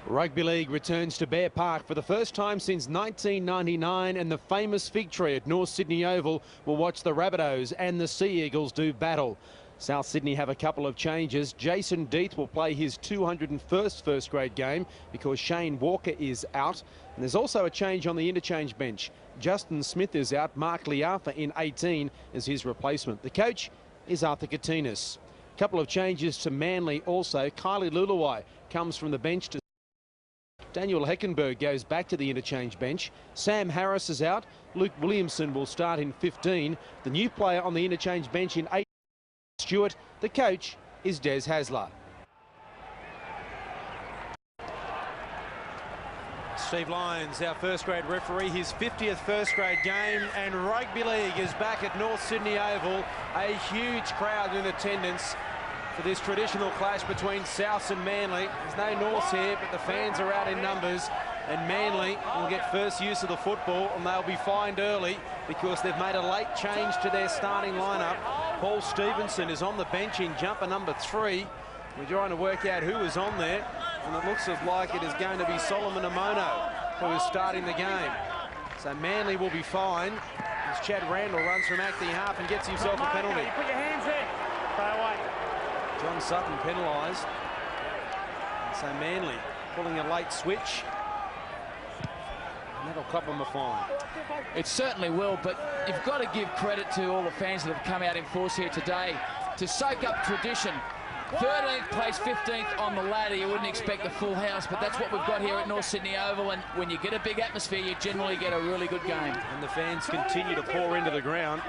Rugby League returns to Bear Park for the first time since 1999, and the famous fig tree at North Sydney Oval will watch the Rabbitohs and the Sea Eagles do battle. South Sydney have a couple of changes. Jason Deeth will play his 201st first grade game because Shane Walker is out. And there's also a change on the interchange bench. Justin Smith is out. Mark Liafa in 18 is his replacement. The coach is Arthur Katinas. A couple of changes to Manly also. Kylie Luluwai comes from the bench to Daniel Heckenberg goes back to the interchange bench. Sam Harris is out. Luke Williamson will start in 15. The new player on the interchange bench in 8, Stewart. The coach is Des Hasler. Steve Lyons, our first grade referee, his 50th first grade game, and Rugby League is back at North Sydney Oval. A huge crowd in attendance for this traditional clash between Souths and Manly. There's no Norths here, but the fans are out in numbers, and Manly will get first use of the football, and they'll be fined early because they've made a late change to their starting lineup. Paul Stevenson is on the bench in jumper number 3. We're trying to work out who is on there, and it looks as like it is going to be Solomon Amono who is starting the game. So Manly will be fined as Chad Randall runs from acting half and gets himself a penalty. Put your hands in. Stay away. John Sutton penalised. So Manly pulling a late switch. And that'll cop them a fine. It certainly will, but you've got to give credit to all the fans that have come out in force here today to soak up tradition. 13th place, 15th on the ladder. You wouldn't expect a full house, but that's what we've got here at North Sydney Oval, and when you get a big atmosphere, you generally get a really good game. And the fans continue to pour into the ground.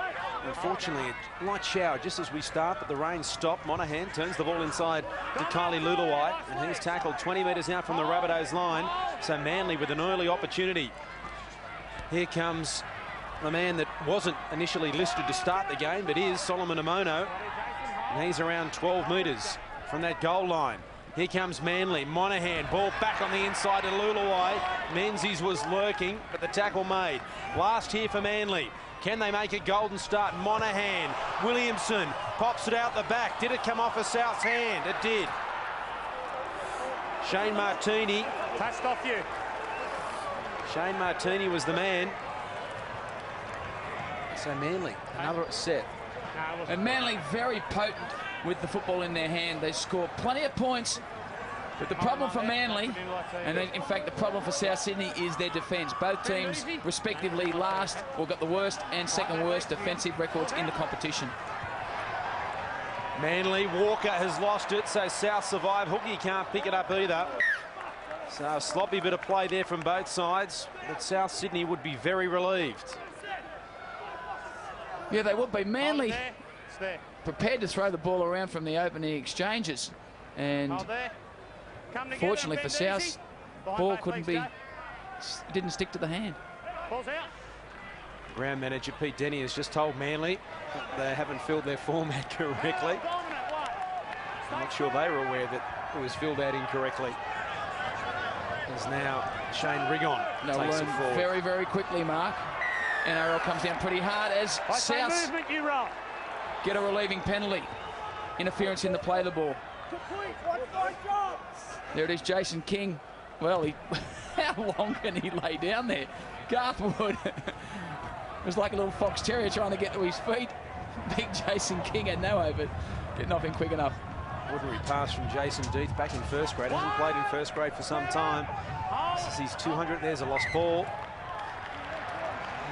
Unfortunately, a light shower just as we start, but the rain stopped. Monahan turns the ball inside to Kylie Luluwai, and he's tackled 20 metres out from the Rabbitohs line. So Manly with an early opportunity. Here comes the man that wasn't initially listed to start the game, but is Solomon Amono. And he's around 12 metres from that goal line. Here comes Manly. Monahan, ball back on the inside to Luluwai. Menzies was lurking, but the tackle made. Last here for Manly. Can they make a golden start? Monahan, Williamson pops it out the back. Did it come off a South's hand? It did. Shane Martini. Touched off you. Shane Martini was the man. So Manly, another set. And Manly very potent with the football in their hand. They score plenty of points, but the problem for Manly, and in fact the problem for South Sydney, is their defence. Both teams respectively last or got the worst and second worst defensive records in the competition. Manly, Walker has lost it, so South survive. Hookie can't pick it up either. So a sloppy bit of play there from both sides, but South Sydney would be very relieved. Yeah, they would be. Manly prepared to throw the ball around from the opening exchanges, and fortunately for South, ball didn't stick to the hand. Ground manager Pete Denny has just told Manly that they haven't filled their format correctly. I'm not sure they were aware that it was filled out incorrectly. There's now Shane Rigon takes it forward. Very, very quickly, Mark. NRL comes down pretty hard as South get a relieving penalty. Interference in the play of the ball. There it is, Jason King. Well, how long can he lay down there? Garth Wood was like a little fox terrier trying to get to his feet. Big Jason King had no hope, but getting off him quick enough. Ordinary pass from Jason Deeth back in first grade. Hasn't played in first grade for some time. This is his 200. There's a lost ball.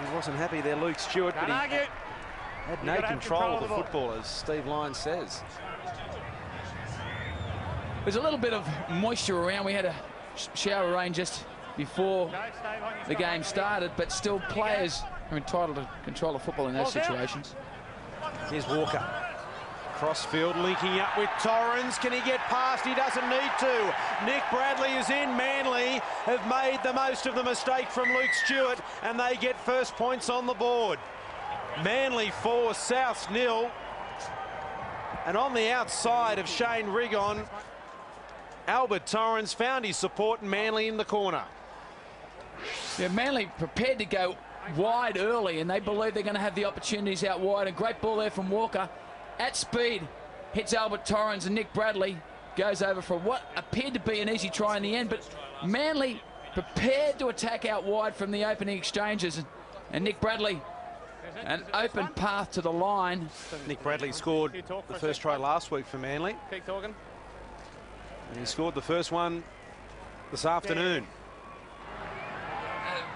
He wasn't happy there, Luke Stewart, but he had no control of the football, as Steve Lyons says. There's a little bit of moisture around. We had a shower rain just before the game started, but still players are entitled to control the football in those situations. Here's Walker. Crossfield linking up with Torrens. Can he get past? He doesn't need to. Nick Bradley is in. Manly have made the most of the mistake from Luke Stewart, and they get first points on the board. Manly 4, Souths 0. And on the outside of Shane Rigon, Albert Torrens found his support, and Manly in the corner. Yeah, Manly prepared to go wide early, and they believe they're going to have the opportunities out wide. A great ball there from Walker. At speed, hits Albert Torrens, and Nick Bradley goes over for what appeared to be an easy try in the end, but Manly prepared to attack out wide from the opening exchanges, and Nick Bradley, an open path to the line. Nick Bradley scored the first try last week for Manly. Keep talking. And he scored the first one this afternoon.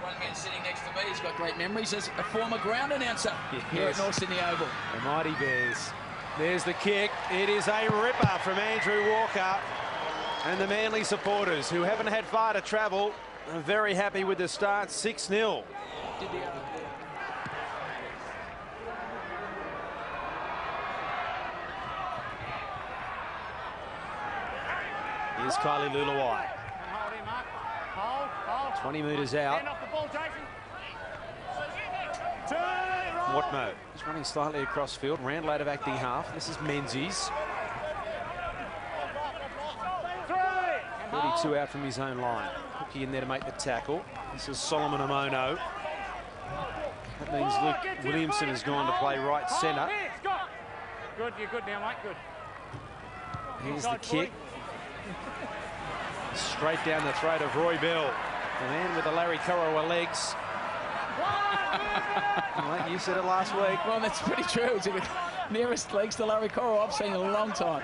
One man sitting next to me, he's got great memories as a former ground announcer here at North Sydney Oval. The Mighty Bears. There's the kick. It is a ripper from Andrew Walker. And the Manly supporters, who haven't had far to travel, are very happy with the start. 6-0. Here's Kylie Luluai. 20 metres out. Watmo is running slightly across field. Randall out of acting half. This is Menzies. 32 out from his own line. Hookie in there to make the tackle. This is Solomon Amono. That means Luke Williamson has gone to play right centre. Good, you're good now, mate, good. Here's the kick. Straight down the throat of Roy Bell. The man with the Larry Korowa legs. Mate, you said it last week. Well, that's pretty true. It's the nearest legs to Larry Korowa I've seen in a long time.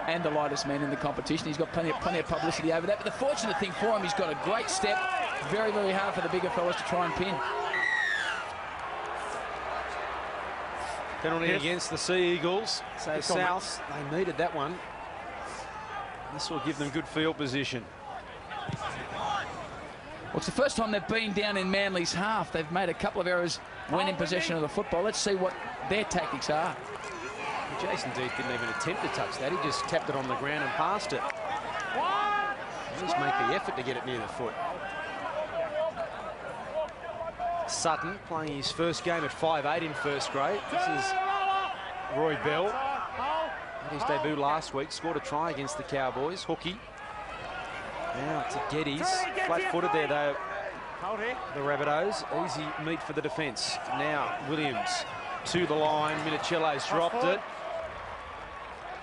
And the lightest man in the competition. He's got plenty of publicity over that. But the fortunate thing for him, he's got a great step. Very, very hard for the bigger fellas to try and pin. Penalty against the Sea Eagles. So South, they needed that one. This will give them good field position. Well, it's the first time they've been down in Manly's half. They've made a couple of errors when in possession of the football. Let's see what their tactics are. Jason Deeth didn't even attempt to touch that. He just tapped it on the ground and passed it. At least make the effort to get it near the foot. Sutton playing his first game at 5'8" in first grade. This is Roy Bell. Had his debut last week, scored a try against the Cowboys. Hookie. Now to Geddes. Flat-footed there though. The Rabbitohs. Easy meat for the defence. Now Williams to the line. Minicello's dropped it.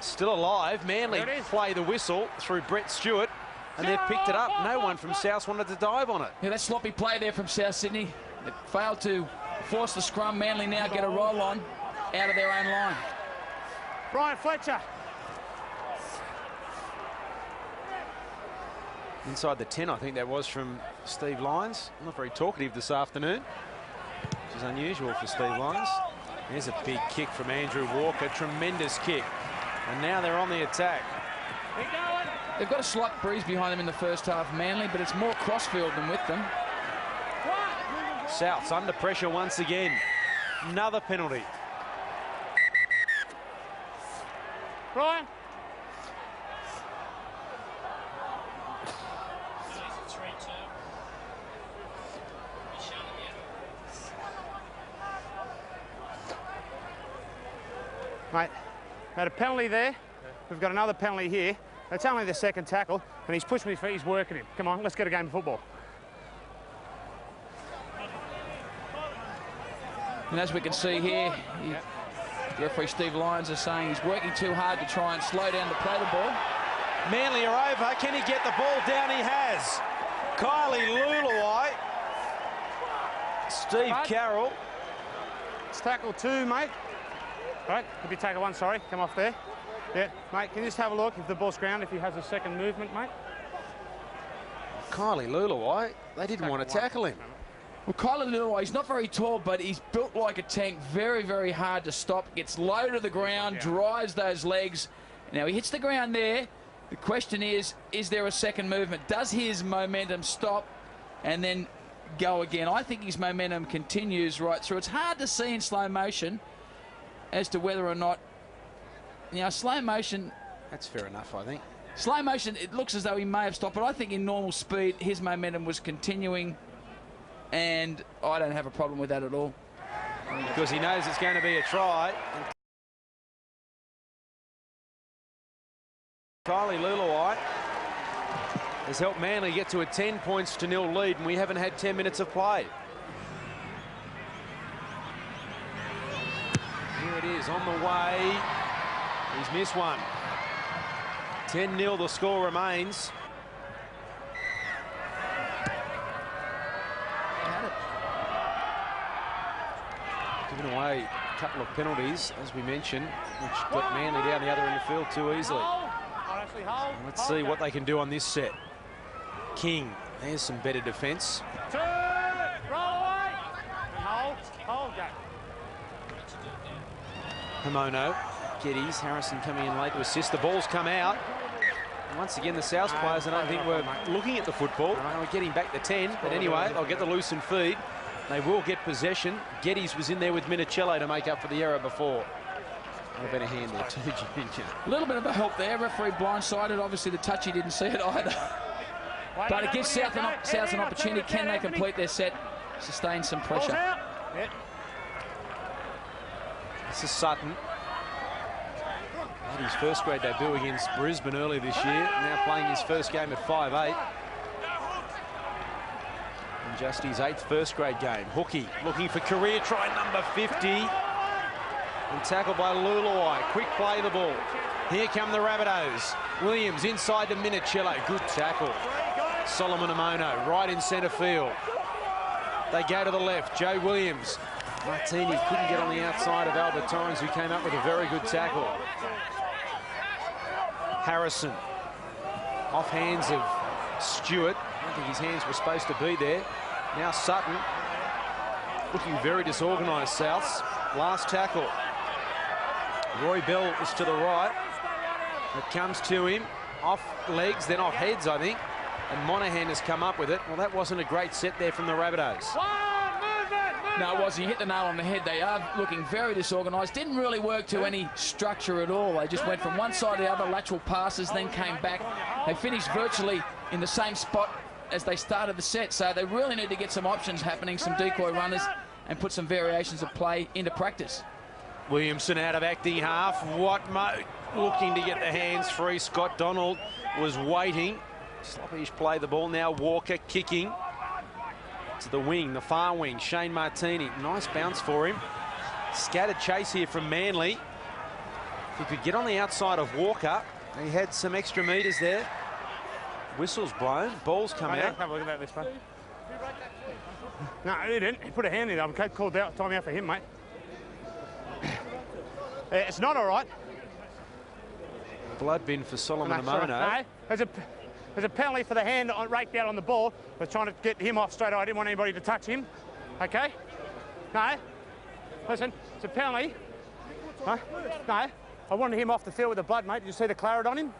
Still alive. Manly play the whistle through Brett Stewart, and they've picked it up. No one from South wanted to dive on it. Yeah, that sloppy play there from South Sydney. They failed to force the scrum. Manly now get a roll on out of their own line. Brian Fletcher. Inside the 10, I think that was from Steve Lyons. Not very talkative this afternoon, which is unusual for Steve Lyons. There's a big kick from Andrew Walker. Tremendous kick. And now they're on the attack. They've got a slight breeze behind them in the first half, Manly, but it's more crossfield than with them. South's under pressure once again. Another penalty. Brian. Mate, had a penalty there. We've got another penalty here. It's only the second tackle, and he's pushed me feet. He's working him. Come on, let's get a game of football. And as we can see here, referee Steve Lyons is saying he's working too hard to try and slow down to play the ball. Manly are over. Can he get the ball down? He has. Kylie Luluai. Steve Carroll. It's tackle 2, mate. All right, could be tackle 1, sorry. Come off there. Yeah, mate, can you just have a look if the ball's ground, if he has a second movement, mate? Kylie Luluai, they didn't want to tackle him. Well, Kylie Luluai, he's not very tall, but he's built like a tank. Very, very hard to stop. Gets low to the ground, drives those legs. Now, he hits the ground there. The question is there a second movement? Does his momentum stop and then go again? I think his momentum continues right through. It's hard to see in slow motion as to whether or not, slow motion. That's fair enough, I think. Slow motion, it looks as though he may have stopped, but I think in normal speed, his momentum was continuing, and I don't have a problem with that at all. Because he knows it's going to be a try. Kylie Luluai has helped Manly get to a 10 points to 0 lead, and we haven't had 10 minutes of play. Here it is, on the way. He's missed one. 10-0 the score remains. Giving away a couple of penalties, as we mentioned, which got Manly down the other end of the field too easily. Let's see what they can do on this set. King, there's some better defence. Pomono, Geddes, Harrison coming in late to assist. The ball's come out. And once again, the South players, I don't think were looking at the football. We're getting back to 10, but anyway, they'll get the loosen feed. They will get possession. Geddes was in there with Minicello to make up for the error before. A better hand there too, Ginger. A little bit of a help there. Referee blindsided. Obviously, the touchy didn't see it either. But it gives South an opportunity. Can they complete their set? Sustain some pressure. This is Sutton. Had his first grade debut against Brisbane earlier this year. Now playing his first game at 5'8". And just his 8th first grade game. Hookie looking for career try number 50. And tackled by Luluai. Quick play the ball. Here come the Rabbitohs. Williams inside to Minicello. Good tackle. Solomon Amono right in centre field. They go to the left. Joe Williams. Martini couldn't get on the outside of Albert Torrens, who came up with a very good tackle. Harrison. Off hands of Stewart. I don't think his hands were supposed to be there. Now Sutton. Looking very disorganised, Souths. Last tackle. Roy Bell is to the right. It comes to him. Off legs, then off heads, I think. And Monaghan has come up with it. Well, that wasn't a great set there from the Rabbitohs. No, it wasn't. He hit the nail on the head. They are looking very disorganised. Didn't really work to any structure at all. They just went from one side to the other, lateral passes, then came back. They finished virtually in the same spot as they started the set. So they really need to get some options happening, some decoy runners, and put some variations of play into practice. Williamson out of acting half. Watmo looking to get the hands free. Scott Donald was waiting. Sloppy-ish play the ball. Now Walker kicking to the wing, the far wing. Shane Martini. Nice bounce for him. Scattered chase here from Manly. If he could get on the outside of Walker, he had some extra metres there. Whistle's blown. Ball's come out. Have a look at that this way. No, he didn't. He put a hand in. I'm called out. Time out for him, mate. It's not all right. Blood bin for Solomon Amono. No, there's a penalty for the hand raked out on the ball. We're trying to get him off straight away. I didn't want anybody to touch him. Okay? No. Listen, it's a penalty. Huh? No. I wanted him off the field with the blood, mate. Did you see the claret on him?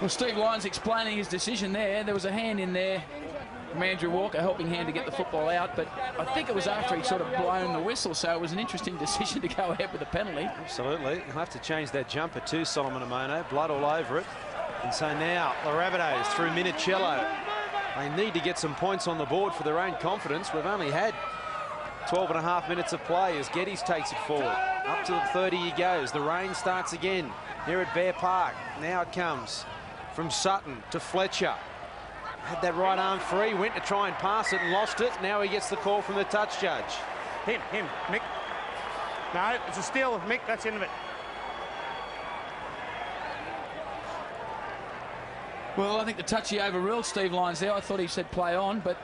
Well, Steve Lyons explaining his decision there. There was a hand in there from Andrew Walker, helping hand to get the football out, but I think it was after he'd sort of blown the whistle, so it was an interesting decision to go ahead with the penalty. Absolutely. He'll have to change that jumper too, Solomon Amono. Blood all over it. And so now the Rabbitohs through Minicello. They need to get some points on the board for their own confidence. We've only had 12.5 minutes of play as Geddes takes it forward. Up to the 30 he goes. The rain starts again here at Bear Park. Now it comes from Sutton to Fletcher. Had that right arm free, went to try and pass it and lost it. Now he gets the call from the touch judge. Him, Mick. No, it's a steal of Mick, that's the end of it. Well, I think the touchy overruled Steve Lyons there. I thought he said play on, but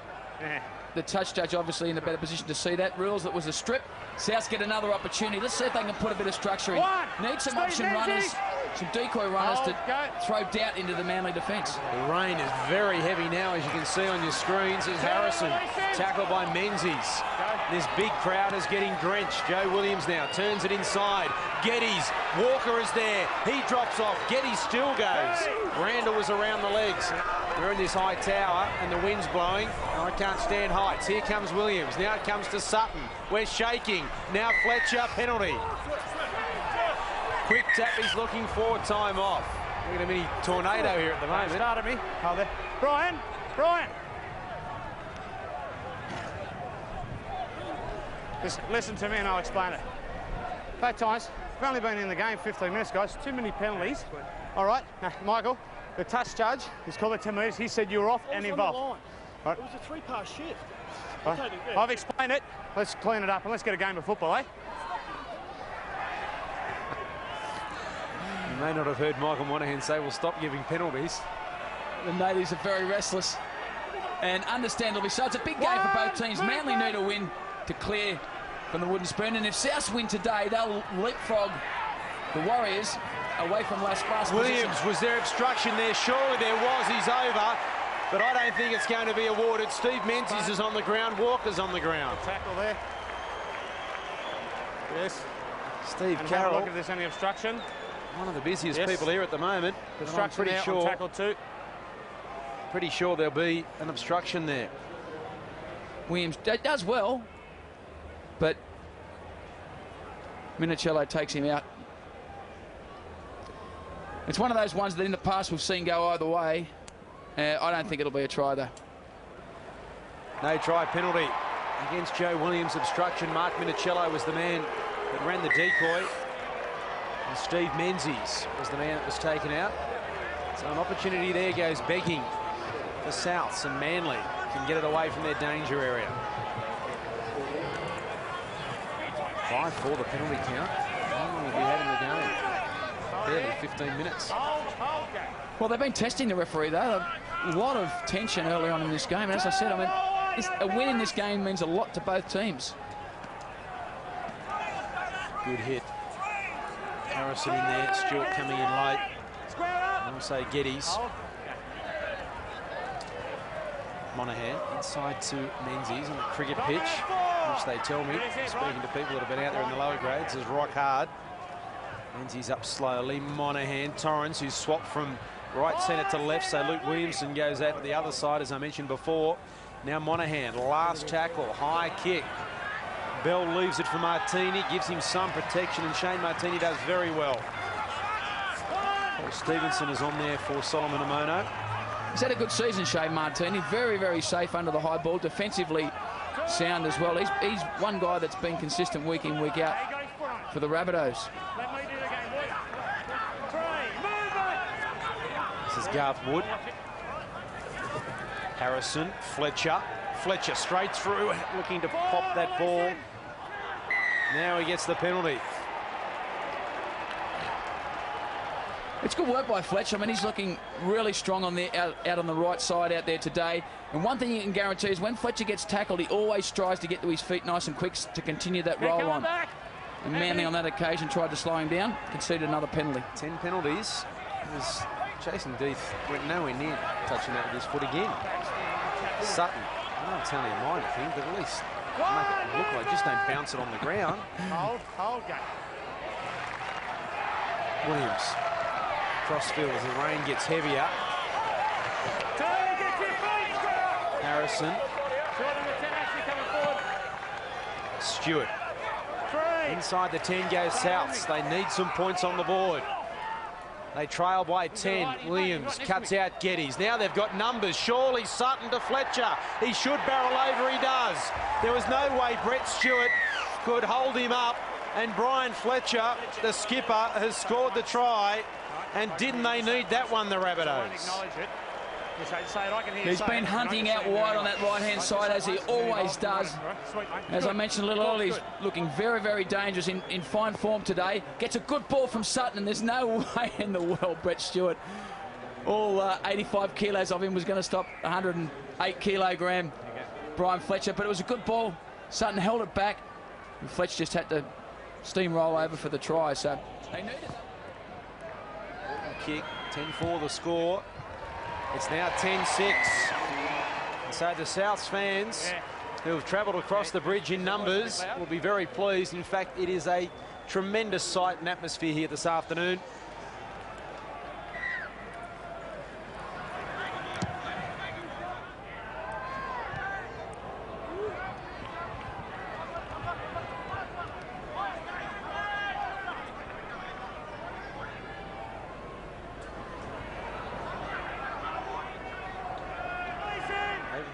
the touch judge obviously in a better position to see that. Rules that was a strip. Souths get another opportunity. Let's see if they can put a bit of structure in. Need some option runners, some decoy runners to throw doubt into the Manly defence. The rain is very heavy now, as you can see on your screens. As Harrison tackled by Menzies. This big crowd is getting drenched. Joe Williams now turns it inside. Geddes, Walker is there. He drops off. Geddes still goes. Randall was around the legs. We're in this high tower and the wind's blowing. I can't stand heights. Here comes Williams. Now it comes to Sutton. We're shaking. Now Fletcher, penalty. Quick tap, he's looking for time off. Look at a mini tornado here at the moment. Started me. Oh, there. Brian. Just listen to me and I'll explain it. Both times, we've only been in the game 15 minutes, guys. Too many penalties. All right, now, Michael, the touch judge, he's called it 10 metres. He said you were off and involved. Right. It was a 3-pass shift. Right. I've explained it. Let's clean it up and let's get a game of football, eh? You may not have heard Michael Monaghan say, we'll stop giving penalties. The natives are very restless, and understandably so. It's a big game for both teams. Manly need a win to clear from the wooden spoon, and if South win today, they'll leapfrog the Warriors away from last Williams, position. was there obstruction there? Surely there was. He's over, but I don't think it's going to be awarded. Steve Menzies is on the ground. Walker's on the ground. Tackle there. Yes. Steve And Carroll, look if there's any obstruction. one of the busiest people here at the moment. But I'm Obstruction there on tackle 2. Pretty sure there'll be an obstruction there. Williams does well, but Minicello takes him out. It's one of those ones that in the past we've seen go either way. I don't think it'll be a try, though. No try penalty against Joe Williams. Obstruction. Mark Minicello was the man that ran the decoy, and Steve Menzies was the man that was taken out. So an opportunity there goes begging for Souths, and Manly can get it away from their danger area. 5 for the penalty count. How long have we had in the game? Barely 15 minutes. Well, they've been testing the referee, though. A lot of tension early on in this game. And as I said, a win in this game means a lot to both teams. Good hit. Harrison in there. Stewart coming in late. And also Geddes. Monaghan inside to Menzies on the cricket pitch, which they tell me, speaking to people that have been out there in the lower grades, is rock hard. Menzies up slowly. Monaghan, Torrens, who's swapped from right centre to left, so Luke Williamson goes out to the other side, as I mentioned before. Now Monaghan, last tackle, high kick. Bell leaves it for Martini, gives him some protection, and Shane Martini does very well. Paul Stevenson is on there for Solomon Amono. He's had a good season, Shane Martini. Very, very safe under the high ball. Defensively sound as well. He's one guy that's been consistent week in, week out for the Rabbitohs. This is Garth Wood. Harrison, Fletcher. Fletcher straight through, looking to pop that ball. Now he gets the penalty. It's good work by Fletcher. I mean, he's looking really strong on the out on the right side out there today. And one thing you can guarantee is when Fletcher gets tackled, he always tries to get to his feet nice and quick to continue that roll on. And Manly on that occasion tried to slow him down, conceded another penalty. 10 penalties. Jason Deeth went nowhere near touching that with his foot again. Sutton, I don't tell you mine thing, but at least make it look like just don't bounce it on the ground. Hold game. Williams. Crossfield as the rain gets heavier. Harrison. Stewart. Inside the 10 goes Souths. They need some points on the board. They trail by 10. Williams cuts out Geddes. Now they've got numbers. Surely Sutton to Fletcher. He should barrel over. He does. There was no way Brett Stewart could hold him up. And Brian Fletcher, the skipper, has scored the try. And didn't they need that one, the Rabbitohs? He's been hunting out wide on that right-hand side, as he always does. As I mentioned a little earlier, he's looking very, very dangerous, in fine form today. Gets a good ball from Sutton, and there's no way in the world Brett Stewart, all 85 kilos of him, was going to stop 108 kilogram Brian Fletcher. But it was a good ball. Sutton held it back, and Fletcher just had to steamroll over for the try, so they needed it. Kick, 10-4 the score. It's now 10-6. And so the Souths fans who have travelled across the bridge in numbers will be very pleased. In fact, it is a tremendous sight and atmosphere here this afternoon.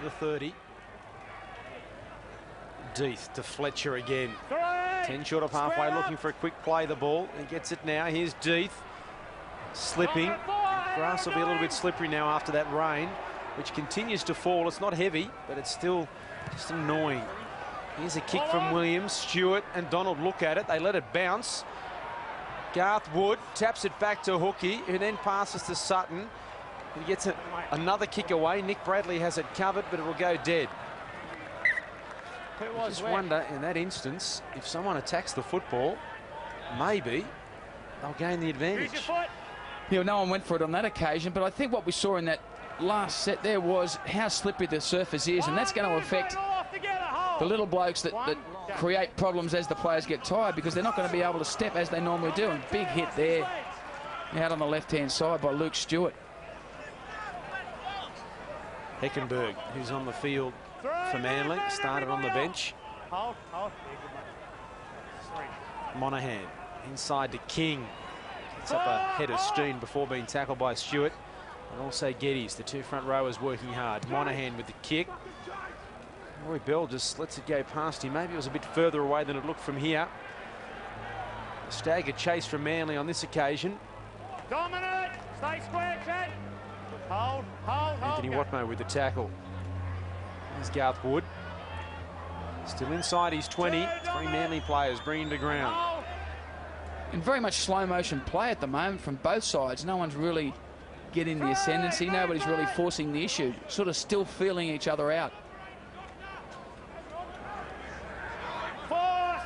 The 30. Deeth to Fletcher again. 10 short of halfway, looking for a quick play the ball. He gets it now. Here's Deeth. Slipping. Grass will be a little bit slippery now after that rain, which continues to fall. It's not heavy, but it's still just annoying. Here's a kick from Williams. Stewart and Donald look at it. They let it bounce. Garth Wood taps it back to Hookie, who then passes to Sutton. He gets another kick away. Nick Bradley has it covered, but it will go dead. I just wonder, in that instance, if someone attacks the football, maybe they'll gain the advantage. Yeah, no one went for it on that occasion, but I think what we saw in that last set there was how slippery the surface is, and that's going to affect the little blokes that create problems as the players get tired, because they're not going to be able to step as they normally do. And big hit there out on the left-hand side by Luke Stewart. Heckenberg, who's on the field for Manly, started on the bench. Monaghan inside to King. Gets up a head of Steen before being tackled by Stewart. And also Geddes, the two front rowers working hard. Monaghan with the kick. Roy Bell just lets it go past him. Maybe it was a bit further away than it looked from here. A staggered chase from Manly on this occasion. Dominant! Stay square, Chad! Hold. Anthony Watmo with the tackle. There's Garth Wood. Still inside his 20. Three Manly players bring him to ground. In very much slow motion play at the moment from both sides. No one's really getting the ascendancy. Nobody's really forcing the issue. Sort of still feeling each other out.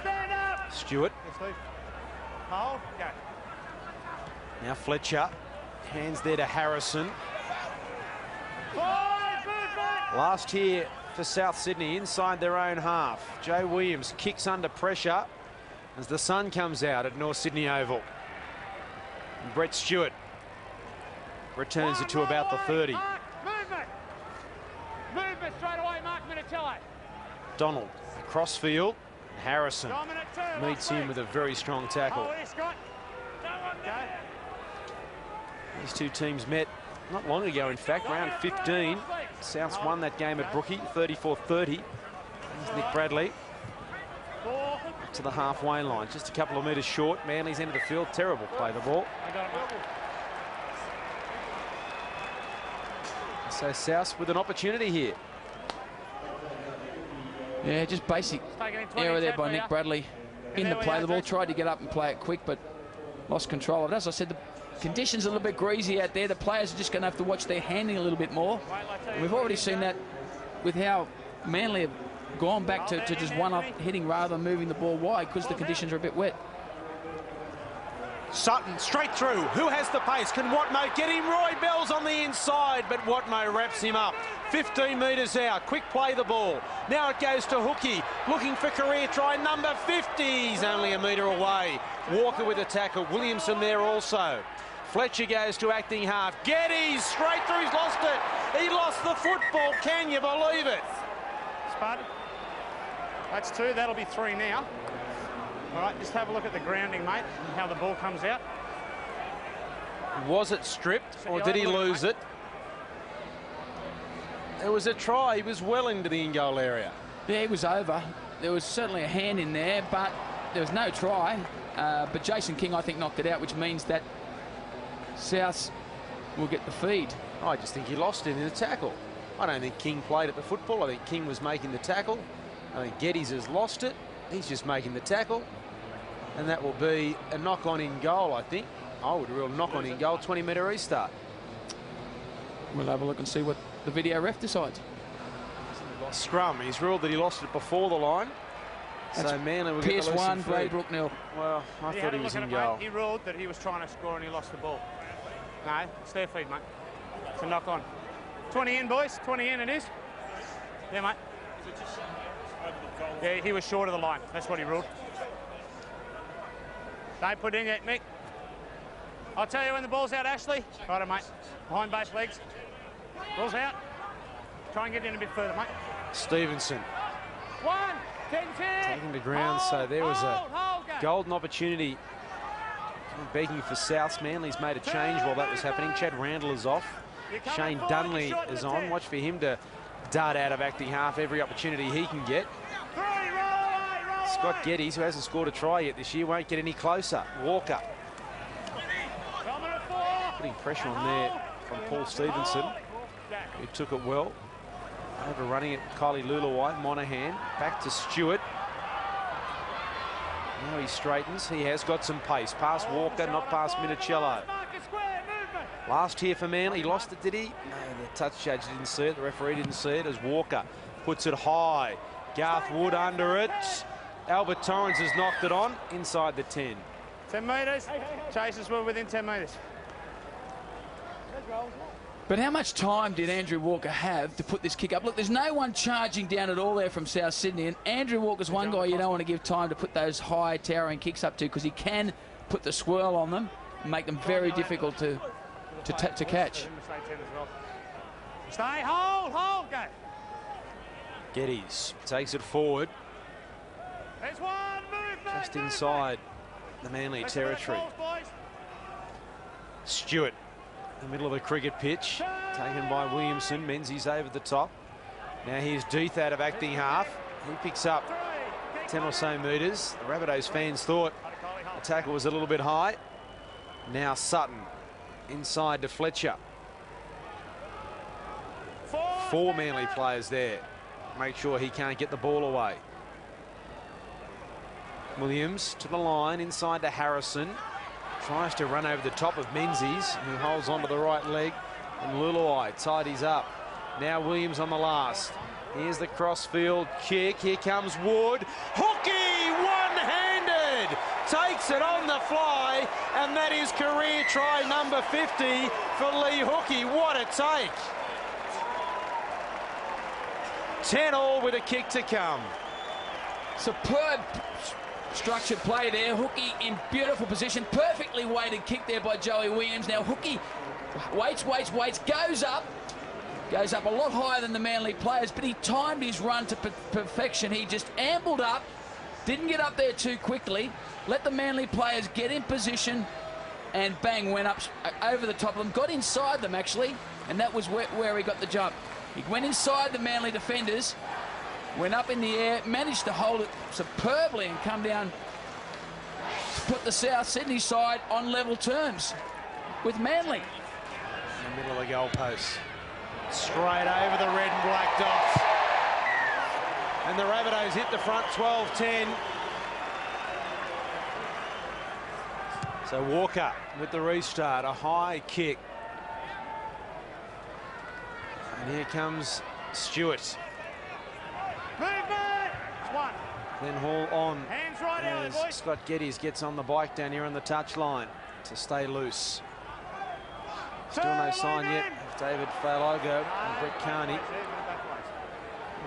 Stand up! Stewart. Hold. Go. Now Fletcher. Hands there to Harrison. Last here for South Sydney inside their own half. Joe Williams kicks under pressure as the sun comes out at North Sydney Oval. And Brett Stewart returns it to about the 30. Movement straight away, Mark Minatello. Donald across field. Harrison meets him with a very strong tackle. These two teams met not long ago, in fact, round 15. Souths won that game at Brookie, 34-30. There's Nick Bradley up to the halfway line, just a couple of metres short. Manly's end of the field, terrible play the ball. So Souths with an opportunity here. Yeah, just basic error there by Nick Bradley in the play. The ball tried to get up and play it quick, but lost control of it. As I said, the conditions are a little bit greasy out there. The players are just going to have to watch their handling a little bit more. And we've already seen that with how Manly have gone back to just one-up hitting rather than moving the ball wide because the conditions are a bit wet. Sutton straight through. Who has the pace? Can Watmo get him? Roy Bell's on the inside, but Watmo wraps him up. 15 metres out. Quick play the ball. Now it goes to Hookie, looking for career try number 50. He's only a metre away. Walker with a tackle. Williamson there also. Fletcher goes to acting half. Geddes straight through. He's lost it. He lost the football. Can you believe it? Spud. That's two. That'll be three now. All right, just have a look at the grounding, mate, and how the ball comes out. Was it stripped, or did he lose it? It was a try. He was well into the in-goal area. Yeah, he was over. There was certainly a hand in there, but there was no try. But Jason King, I think, knocked it out, which means that Souths will get the feed. I just think he lost it in the tackle. I don't think King played at the football. I think King was making the tackle. I think Geddes has lost it. He's just making the tackle. And that will be a knock-on in goal, I think. I would rule knock-on in goal, 20-metre restart. We'll have a look and see what the video ref decides. Scrum. He's ruled that he lost it before the line. That's so Manly will get Pierce the 1, Braybrook 0. Well, I thought he was in goal. He ruled that he was trying to score and he lost the ball. No, it's their feed, mate. It's a knock-on. 20 in, boys. 20 in it is. Yeah, mate. Yeah, he was short of the line. That's what he ruled. Don't put in yet, Mick. I'll tell you when the ball's out, Ashley. Righto, mate. Behind both legs. Ball's out. Try and get in a bit further, mate. Stevenson. 1, 10, 10. Taking the ground, so there was a golden opportunity. Begging for Souths. Manly's made a change while that was happening. Chad Randall is off. Shane Dunley is on. Watch for him to dart out of acting half every opportunity he can get. Scott Geddes, who hasn't scored a try yet this year, won't get any closer. Walker. Putting pressure on there from Paul Stevenson, who took it well. Overrunning it, Kylie Lulawai. Monaghan back to Stewart. Now he straightens. He has got some pace. Past Walker, not past Minicello. Last here for Manly. He lost it, did he? No, the touch judge didn't see it. The referee didn't see it as Walker puts it high. Garth Wood under it. Albert Torrens has knocked it on inside the 10. 10 metres. Chasers were within 10 metres. But how much time did Andrew Walker have to put this kick up? Look, there's no one charging down at all there from South Sydney, and Andrew Walker's one guy you don't want to give time to put those high towering kicks up to, because he can put the swirl on them and make them very difficult to catch. Stay, hold, go. Geddes takes it forward. There's one, move, Just inside the Manly territory. Stewart, in the middle of the cricket pitch, taken by Williamson. Menzies over the top. Now here's Deeth out of acting half. He picks up 10 or so metres. The Rabbitohs fans thought the tackle was a little bit high. Now Sutton inside to Fletcher. 4 Manly players there. Make sure he can't get the ball away. Williams to the line, inside to Harrison. Tries to run over the top of Menzies, who holds onto the right leg. And Luluai tidies up. Now Williams on the last. Here's the crossfield kick. Here comes Wood. Hookie, one-handed. Takes it on the fly. And that is career try number 50 for Lee Hookie. What a take. 10-all with a kick to come. Superb structured play there. Hookie in beautiful position. Perfectly weighted kick there by Joey Williams. Now Hookie waits, goes up a lot higher than the Manly players, but he timed his run to perfection. He just ambled up, didn't get up there too quickly, let the Manly players get in position, and bang, went up over the top of them, got inside them actually, and that was where he got the jump. He went inside the Manly defenders, went up in the air, managed to hold it superbly and come down to put the South Sydney side on level terms with Manly. In the middle of the goalpost. Straight over the red and black dots. And the Rabbitohs hit the front 12-10. So Walker with the restart, a high kick. And here comes Stewart. Movement! It's one. Then Hall on. Hands right out, as boys. Scott Geddes gets on the bike down here on the touchline to stay loose. Still no sign yet of David Falogo and Brett Carney.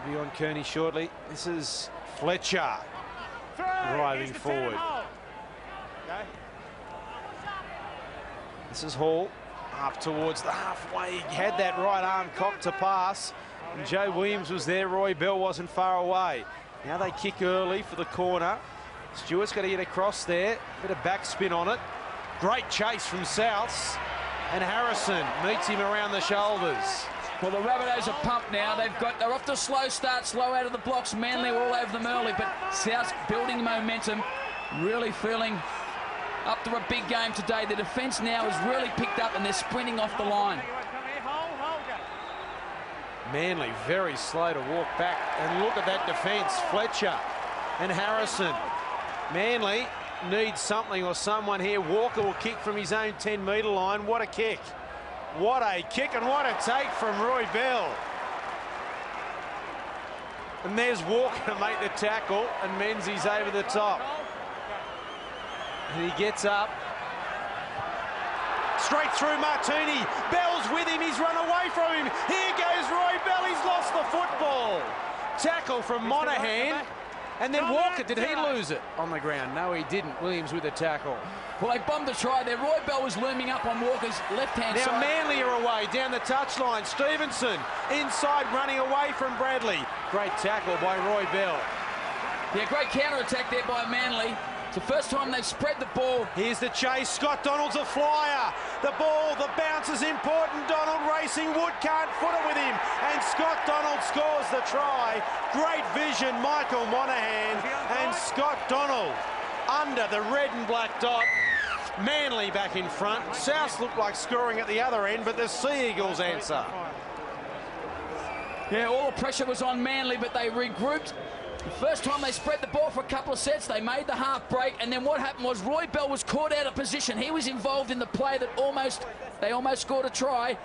We'll be on Kearney shortly. This is Fletcher driving forward. This is Hall up towards the halfway. He had that right arm cocked to pass. And Joe Williams was there. Roy Bell wasn't far away. Now they kick early for the corner. Stewart's got to get across there. Bit of backspin on it. Great chase from Souths. And Harrison meets him around the shoulders. Well, the Rabbitohs are pumped now. They're off to a slow start, slow out of the blocks. Manly were all over them early, but South's building momentum, really feeling up to a big game today. The defence now has really picked up and they're sprinting off the line. Manly very slow to walk back, and look at that defence. Fletcher and Harrison. Manly needs something or someone here. Walker will kick from his own 10-metre line. What a kick. What a kick and what a take from Roy Bell. And there's Walker to make the tackle, and Menzies over the top. And he gets up. Straight through Martini. Bell's with him. He's run away from him. Here goes Roy Bell. He's lost the football. Tackle from Monahan. And then Walker, did he lose it on the ground? No, he didn't. Williams with a tackle. Well, they bombed a try there. Roy Bell was looming up on Walker's left-hand side. Now Manly are away down the touchline. Stevenson inside running away from Bradley. Great tackle by Roy Bell. Yeah, great counter-attack there by Manly. It's the first time they've spread the ball. Here's the chase. Scott Donald's a flyer. The ball, the bounce is important. Donald racing. Wood can't foot it with him. And Scott Donald scores the try. Great vision, Michael Monahan. And Scott Donald under the red and black dot. Manly back in front. South looked like scoring at the other end, but the Sea Eagles answer. Yeah, all the pressure was on Manly, but they regrouped The first time they spread the ball for a couple of sets, they made the half break, and then what happened was Roy Bell was caught out of position. He was involved in the play that they almost scored a try.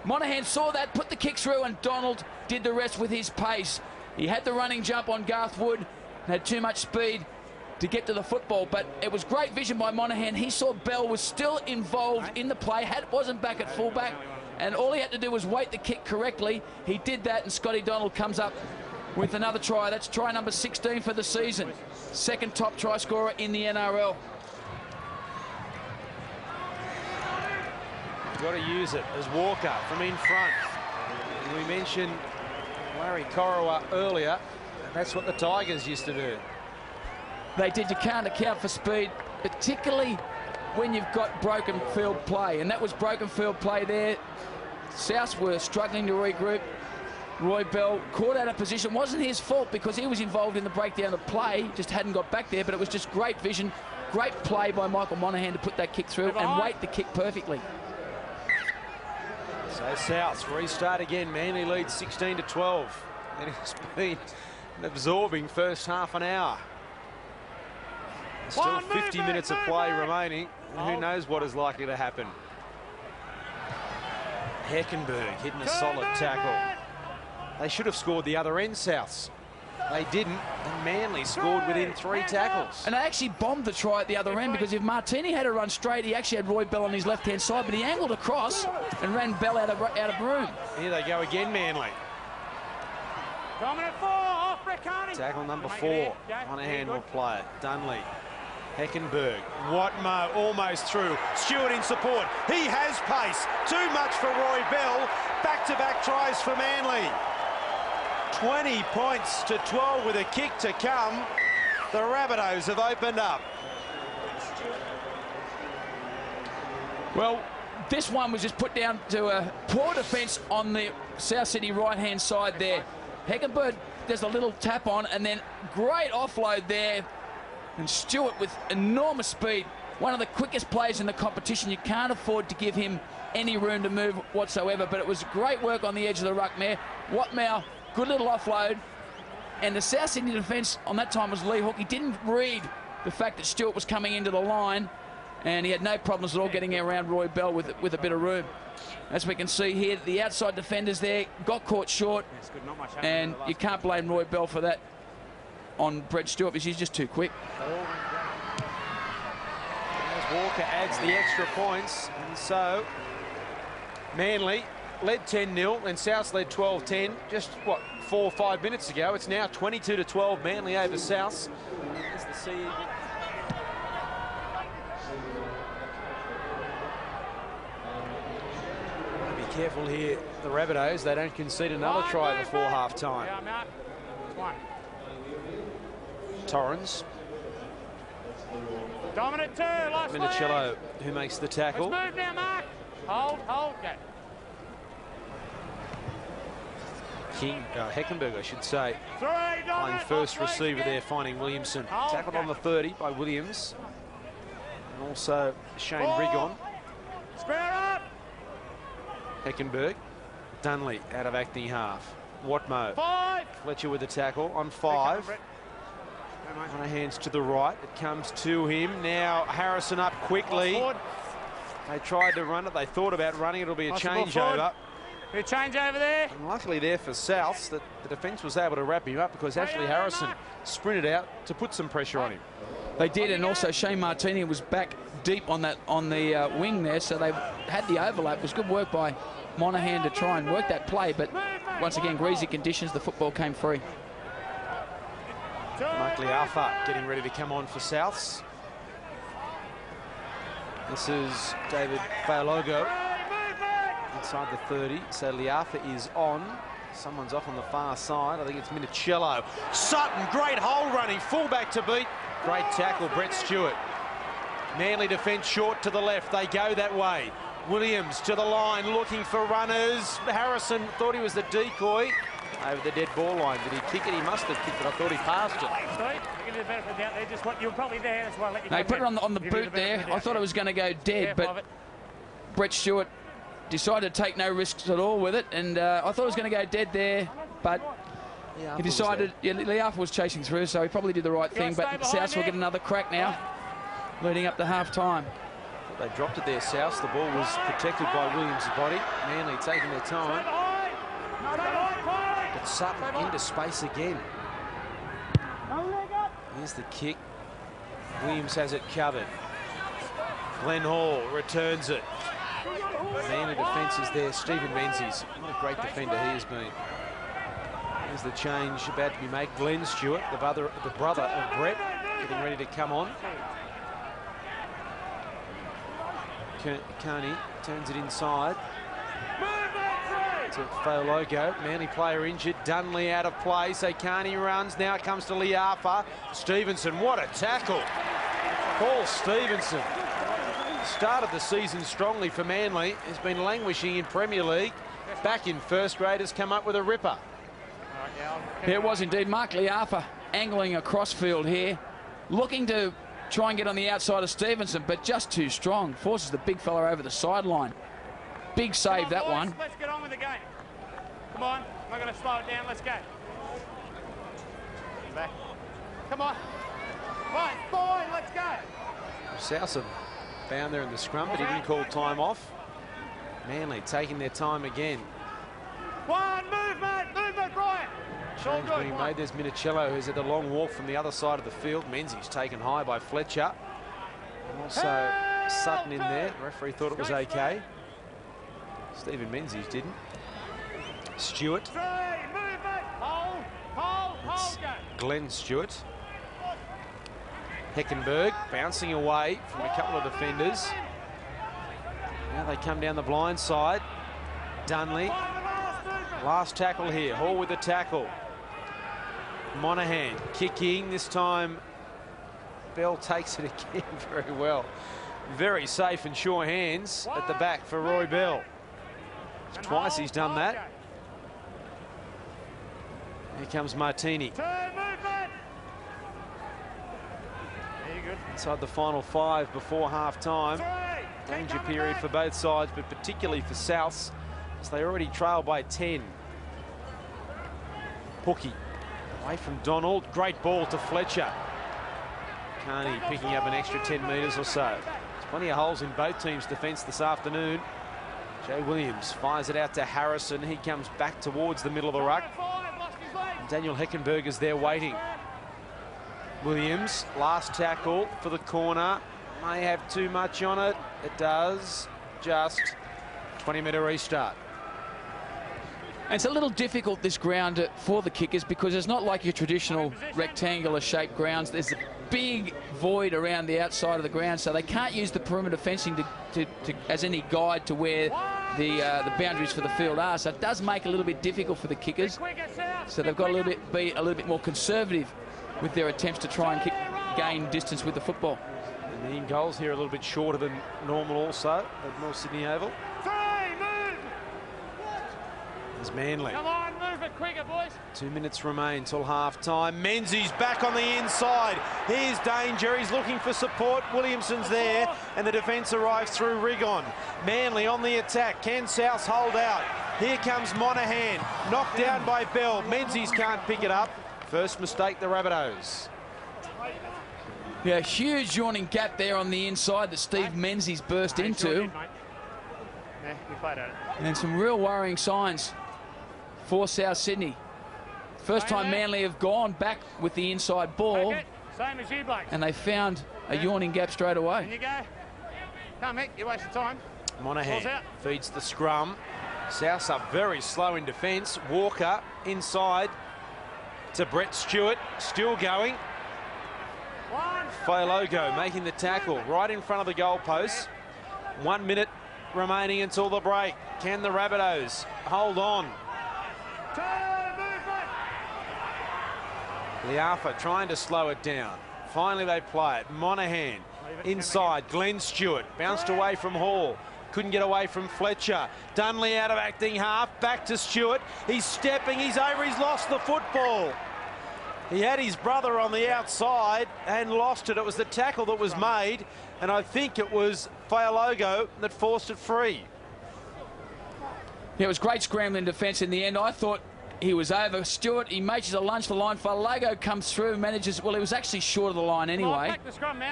Monaghan saw that, put the kick through, and Donald did the rest with his pace. He had the running jump on Garth Wood, had too much speed to get to the football, but it was great vision by Monaghan. He saw Bell was still involved in the play, wasn't back at fullback, and all he had to do was weight the kick correctly. He did that, and Scotty Donald comes up with another try. That's try number 16 for the season. Second top try scorer in the NRL. You've got to use it as Walker from in front. We mentioned Larry Corowa earlier. That's what the Tigers used to do. They did. You can't account for speed, particularly when you've got broken field play, and that was broken field play there. Souths were struggling to regroup. Roy Bell caught out of position. Wasn't his fault because he was involved in the breakdown of play, just hadn't got back there, but it was just great vision, great play by Michael Monaghan to put that kick through and weight the kick perfectly. So Souths restart again. Manly leads 16-12. It has been an absorbing first half an hour. Still 50 minutes of play remaining, and who knows what is likely to happen. Heckenberg hitting a solid tackle. They should have scored the other end, Souths. They didn't, and Manly scored within 3 tackles. And they actually bombed the try at the other end, because if Martini had to run straight, he actually had Roy Bell on his left-hand side, but he angled across and ran Bell out of room. Here they go again, Manly. Dominant 4, off Recani. Tackle number 4. Monaghan will play it. Dunley. Heckenberg. Watmo almost through. Stewart in support. He has pace. Too much for Roy Bell. Back-to-back tries for Manly. 20 points to 12 with a kick to come. The Rabbitohs have opened up. Well, this one was just put down to a poor defence on the South Sydney right-hand side there. Heckenberg does a little tap on, and then great offload there. And Stewart with enormous speed, one of the quickest players in the competition. You can't afford to give him any room to move whatsoever, but it was great work on the edge of the ruck there. Watmow, good little offload. And the South Sydney defence on that time was Lee Hook. He didn't read the fact that Stewart was coming into the line, and he had no problems at all getting around Roy Bell with a bit of room. As we can see here, the outside defenders there got caught short, and you can't blame Roy Bell for that on Brett Stewart, because he's just too quick. As Walker adds the extra points, and so Manly led 10-0 and Souths led 12-10 just, what, 4 or 5 minutes ago. It's now 22-12, Manly over Souths. As the Sea Eagles. Be careful here, the Rabbitohs. They don't concede another try before half-time. Torrens. Dominant 2, last Minicello, who makes the tackle. Let's move now, Mark. Hold, go. Heckenberg, I should say, Three, playing first receiver there, finding Williamson. Tackled on the 30 by Williams. And also Shane Rigon. Square up. Heckenberg. Dunley out of acting half. Watmo. 5. Fletcher with the tackle on 5. On a hands to the right. It comes to him. Now Harrison up quickly. They tried to run it. They thought about running. It'll be a changeover. A changeover there. And luckily there for Souths that the defence was able to wrap him up, because Ashley Harrison sprinted out to put some pressure on him. They did, and also Shane Martini was back deep on the wing there, so they had the overlap. It was good work by Monaghan to try and work that play, but once again, greasy conditions, the football came free. Mark Liafa getting ready to come on for Souths. This is David Failogo inside the 30. So Liafa is on. Someone's off on the far side. I think it's Minicello. Sutton, great hole running. Fullback to beat. Great tackle, Brett Stewart. Manly defence short to the left. They go that way. Williams to the line looking for runners. Harrison thought he was the decoy. Over the dead ball line. Did he kick it? He must have kicked it. I thought he passed it. You're probably there as well. No, he put it on the boot there. I thought it was going to go dead, but Brett Stewart decided to take no risks at all with it, and I thought it was going to go dead there, but He decided, Liafa was chasing through, so he probably did the right thing, but South will get another crack now, leading up to half-time. They dropped it there, South. The ball was protected by Williams' body. Manly taking their time. But Sutton into space again. Here's the kick. Williams has it covered. Glenn Hall returns it. Manly defence is there. Stephen Menzies. What a great defender he has been. There's the change about to be made. Glenn Stewart, the brother of Brett, getting ready to come on. Carney turns it inside to Fologo. Manly player injured. Dunley out of play, so Carney runs. Now it comes to Liafa. Stevenson, what a tackle. Paul Stevenson started the season strongly for Manly. Has been languishing in Premier League. Back in first grade, has come up with a ripper. Yeah, it was indeed. Mark Liafa angling across field here, looking to try and get on the outside of Stevenson, but just too strong. Forces the big fella over the sideline. Big save, that one. Let's get on with the game. Come on, I'm not going to slow it down. Let's go. Back. Come on. Right, boy, let's go. Southam found there in the scrum, but he didn't call time off. Manly taking their time again. One, movement, Brian. Change being made. There's Minicello, who's had a long walk from the other side of the field. Menzies taken high by Fletcher. And also Sutton in there. The referee thought it was okay. Stephen Menzies didn't. Stewart. It's Glenn Stewart. Heckenberg bouncing away from a couple of defenders. Now they come down the blind side. Dunley. Last tackle here. Hall with the tackle. Monahan kicking. This time Bell takes it again very well. Very safe and sure hands at the back for Roy Bell. It's twice he's done that. Here comes Martini. Inside the final 5 before half-time. Danger period for both sides, but particularly for Souths, as they already trail by 10. Pookie away from Donald. Great ball to Fletcher. Carney picking up an extra 10 metres or so. There's plenty of holes in both teams' defence this afternoon. Jay Williams fires it out to Harrison. He comes back towards the middle of the ruck. Daniel Heckenberg is there waiting. Williams, last tackle for the corner. May have too much on it. It does. Just 20-metre restart. And it's a little difficult, this ground, for the kickers, because it's not like your traditional rectangular shaped grounds. There's a big void around the outside of the ground, so they can't use the perimeter fencing as any guide to where the boundaries for the field are. So it does make it a little bit difficult for the kickers. So they've got to be a little bit more conservative with their attempts to try and gain distance with the football. And the in goals here a little bit shorter than normal also at North Sydney Oval. There's Manly. Come on, move it quicker, boys. 2 minutes remain till half-time. Menzies back on the inside. Here's danger. He's looking for support. Williamson's there, and the defence arrives through Rigon. Manly on the attack. Can South hold out? Here comes Monahan. Knocked down by Bell. Menzies can't pick it up. First mistake, the Rabbitohs. Yeah, huge yawning gap there on the inside that Steve Menzies burst into. And some real worrying signs for South Sydney. First time Manly have gone back with the inside ball. Same as you, Blake. And they found a yawning gap straight away. In you go. Come, Mick, you're wasting time. Monahan feeds the scrum. Souths up very slow in defence. Walker inside to Brett Stewart, still going. Fologo making the tackle right in front of the goalpost. 1 minute remaining until the break. Can the Rabbitohs hold on? Liafa trying to slow it down. Finally they play it. Monahan inside. Glenn Stewart bounced away from Hall. Couldn't get away from Fletcher. Dunley out of acting half. Back to Stewart. He's stepping. He's over. He's lost the football. He had his brother on the outside and lost it. It was the tackle that was made, and I think it was Fologo that forced it free. Yeah, it was great scrambling defence in the end. I thought He was over Stewart. He makes a lunge for the line. Falago comes through, manages. Well, he was actually short of the line anyway.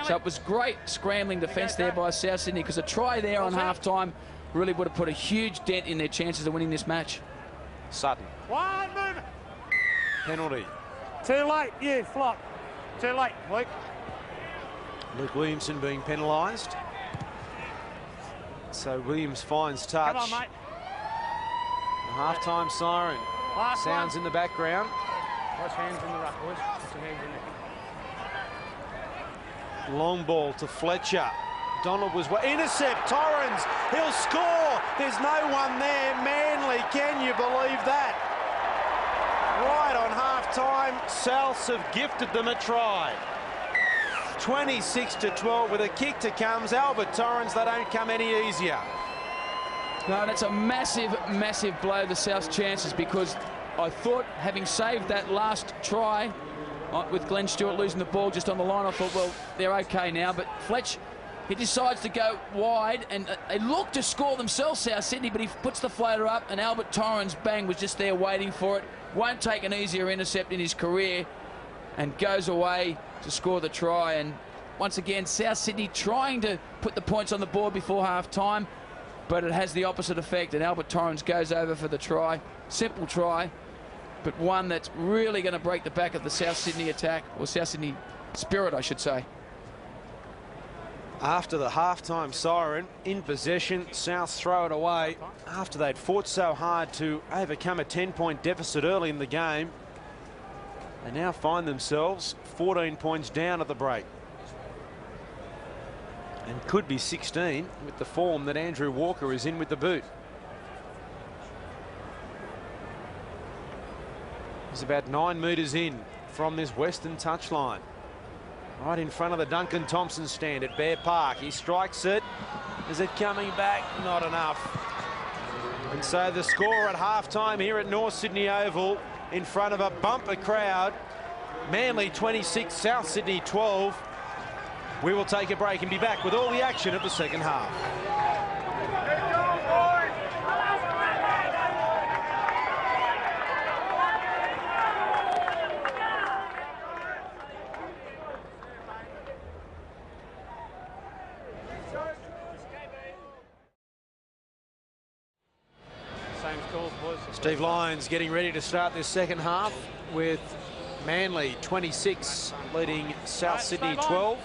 So it was great scrambling defence there by South Sydney, because a try there on half-time really would have put a huge dent in their chances of winning this match. Sutton. One movement. Penalty. Too late, you flop. Too late, Luke. Luke Williamson being penalised. So Williams finds touch. Come on, mate. The half-time siren sounds in the background. Watch hands in the ruck, boys. Put your hands in there. Long ball to Fletcher. Donald was intercept. Torrens, he'll score. There's no one there. Manly, can you believe that? Right on half-time, Souths have gifted them a try. 26-12 with a kick to comes. Albert Torrens, they don't come any easier. No, that's a massive, massive blow to South's chances, because I thought, having saved that last try with Glenn Stewart losing the ball just on the line, I thought, well, they're okay now. But Fletch, he decides to go wide, and they look to score themselves, South Sydney, but he puts the floater up, and Albert Torrens, bang, was just there waiting for it. Won't take an easier intercept in his career, and goes away to score the try. And once again, South Sydney trying to put the points on the board before half-time, but it has the opposite effect, and Albert Torrens goes over for the try. Simple try, but one that's really going to break the back of the South Sydney attack, or South Sydney spirit, I should say. After the half-time siren, in possession, South throw it away after they'd fought so hard to overcome a 10-point deficit early in the game. They now find themselves 14 points down at the break, and could be 16 with the form that Andrew Walker is in with the boot. He's about 9 metres in from this western touchline, right in front of the Duncan Thompson stand at Bear Park. He strikes it. Is it coming back? Not enough. And so the score at half-time here at North Sydney Oval, in front of a bumper crowd, Manly 26, South Sydney 12. We will take a break and be back with all the action of the second half. Same scores, boys. Steve Lyons getting ready to start this second half with Manly 26 leading South Sydney 12.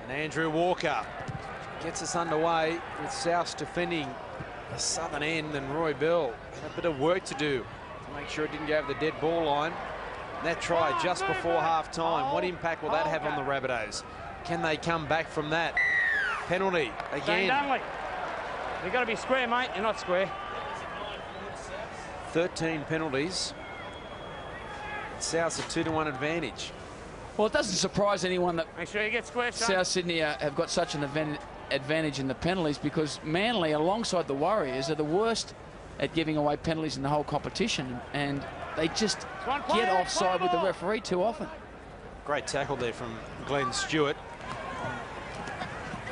And Andrew Walker gets us underway with Souths defending the southern end, and Roy Bell had a bit of work to do to make sure it didn't go over the dead ball line. And that try just before half-time, what impact will that have on the Rabbitohs? Can they come back from that? Penalty again. You've got to be square, mate. You're not square. 13 penalties. South's a 2-1 advantage. Well, it doesn't surprise anyone that Make sure you get square, son. South Sydney have got such an advantage in the penalties, because Manly, alongside the Warriors, are the worst at giving away penalties in the whole competition, and they just get offside with the referee too often. Great tackle there from Glenn Stewart.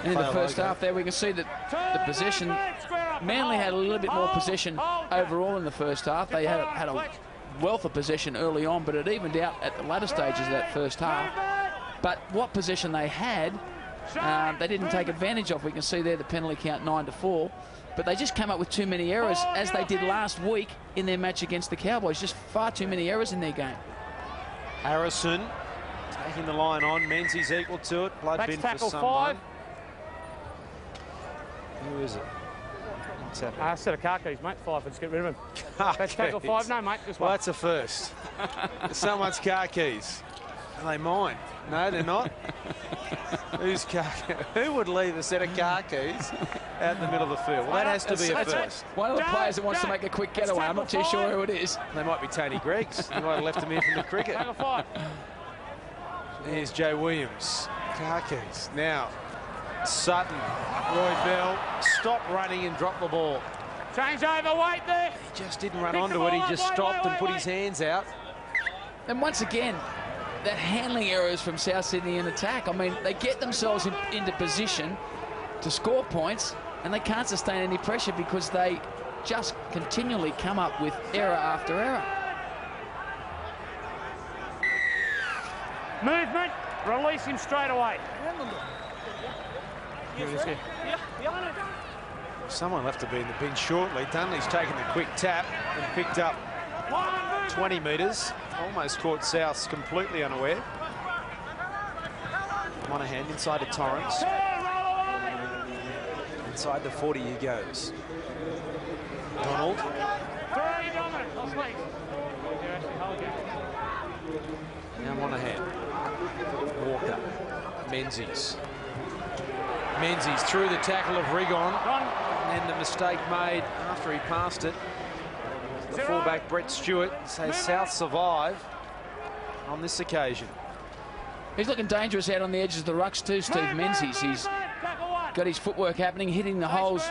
And in the first half there, we can see that the possession, Manly had a little bit more possession overall in the first half. They had a wealth of possession early on, but it evened out at the latter stages of that first half. But what possession they had, they didn't take advantage of. We can see there the penalty count 9-4, but they just came up with too many errors, as they did last week in their match against the Cowboys. Just far too many errors in their game. Harrison taking the line on. Menzies equal to it. Blood bin for someone. Who is it? What's happening? A set of car keys, mate. 5. Let's get rid of him. That's tackle 5. No, mate. Just well, one. that's a first. Someone's car keys. Are they mine? No, they're not. Whose car? Who would leave a set of car keys out in the middle of the field? Well, that has to be a first. One of the players that wants to make a quick getaway. I'm not too sure who it is. They might be Tony Greggs. He might have left him here from the cricket. Tackle 5. Here's Joe Williams. Car keys. Now, Sutton, Roy Bell, stop running and drop the ball. Change over, wait there. He just didn't run onto it. He just stopped and put his hands out. And once again, the handling errors from South Sydney in attack. I mean, they get themselves into position to score points, and they can't sustain any pressure because they just continually come up with error after error. Movement, release him straight away. Someone left to be in the bin shortly. Dunley's taken the quick tap and picked up 20 metres. Almost caught Souths completely unaware. Monahan inside to Torrance. Inside the 40 he goes. Donald. Now Monahan. Walker. Menzies. Menzies through the tackle of Rigon. And then the mistake made after he passed it. The fullback Brett Stewart says South survive on this occasion. He's looking dangerous out on the edges of the rucks too, Steve Menzies. He's got his footwork happening, hitting the holes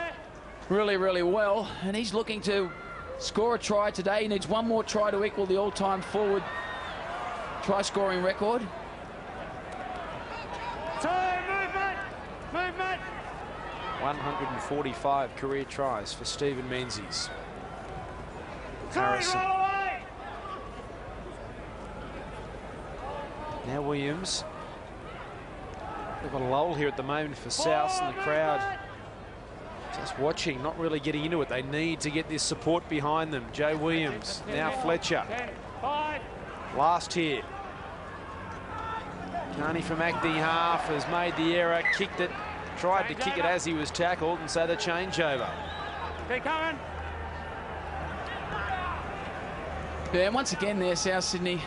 really, really well. And he's looking to score a try today. He needs one more try to equal the all-time forward try-scoring record. Movement. 145 career tries for Stephen Menzies. Harrison. Now Williams. We've got a lull here at the moment for South, and the crowd just watching, not really getting into it. They need to get this support behind them. Joe Williams, now Fletcher. Last here. Carney from acting half has made the error, kicked it, tried to kick it as he was tackled, and so the changeover. They're coming. Yeah, and once again there, South Sydney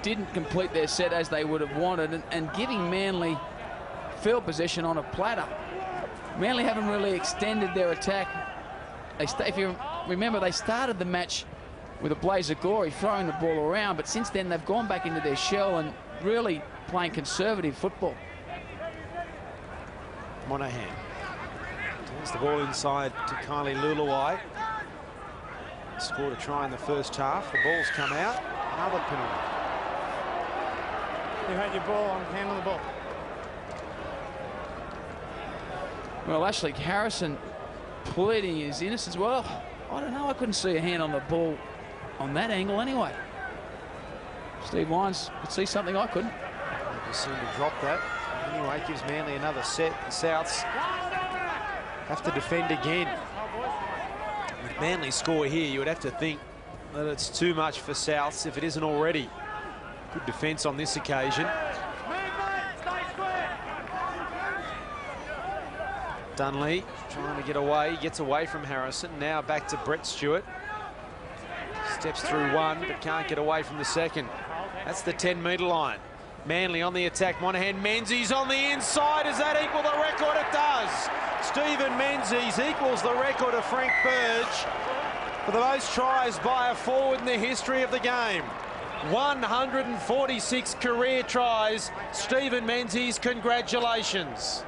didn't complete their set as they would have wanted, and giving Manly field possession on a platter. Manly haven't really extended their attack. If you remember, they started the match with a blaze of glory, throwing the ball around, but since then they've gone back into their shell and really playing conservative football. Monahan turns the ball inside to Kylie Luluai. Scored a try in the first half. The ball's come out. Another penalty. You had your ball on, hand on the ball. Well, Ashley Harrison pleading his innocence. Well, I don't know. I couldn't see a hand on the ball on that angle anyway. Steve Lyons could see something I couldn't. They just seem to drop that. Anyway, it gives Manly another set. The Souths have to defend again. With Manly's score here, you would have to think that it's too much for Souths if it isn't already. Good defence on this occasion. Dunley trying to get away, gets away from Harrison. Now back to Brett Stewart. Steps through one, but can't get away from the second. That's the 10-metre line. Manly on the attack. Monahan, Menzies on the inside. Does that equal the record? It does. Stephen Menzies equals the record of Frank Burge for the most tries by a forward in the history of the game. 146 career tries. Stephen Menzies, congratulations.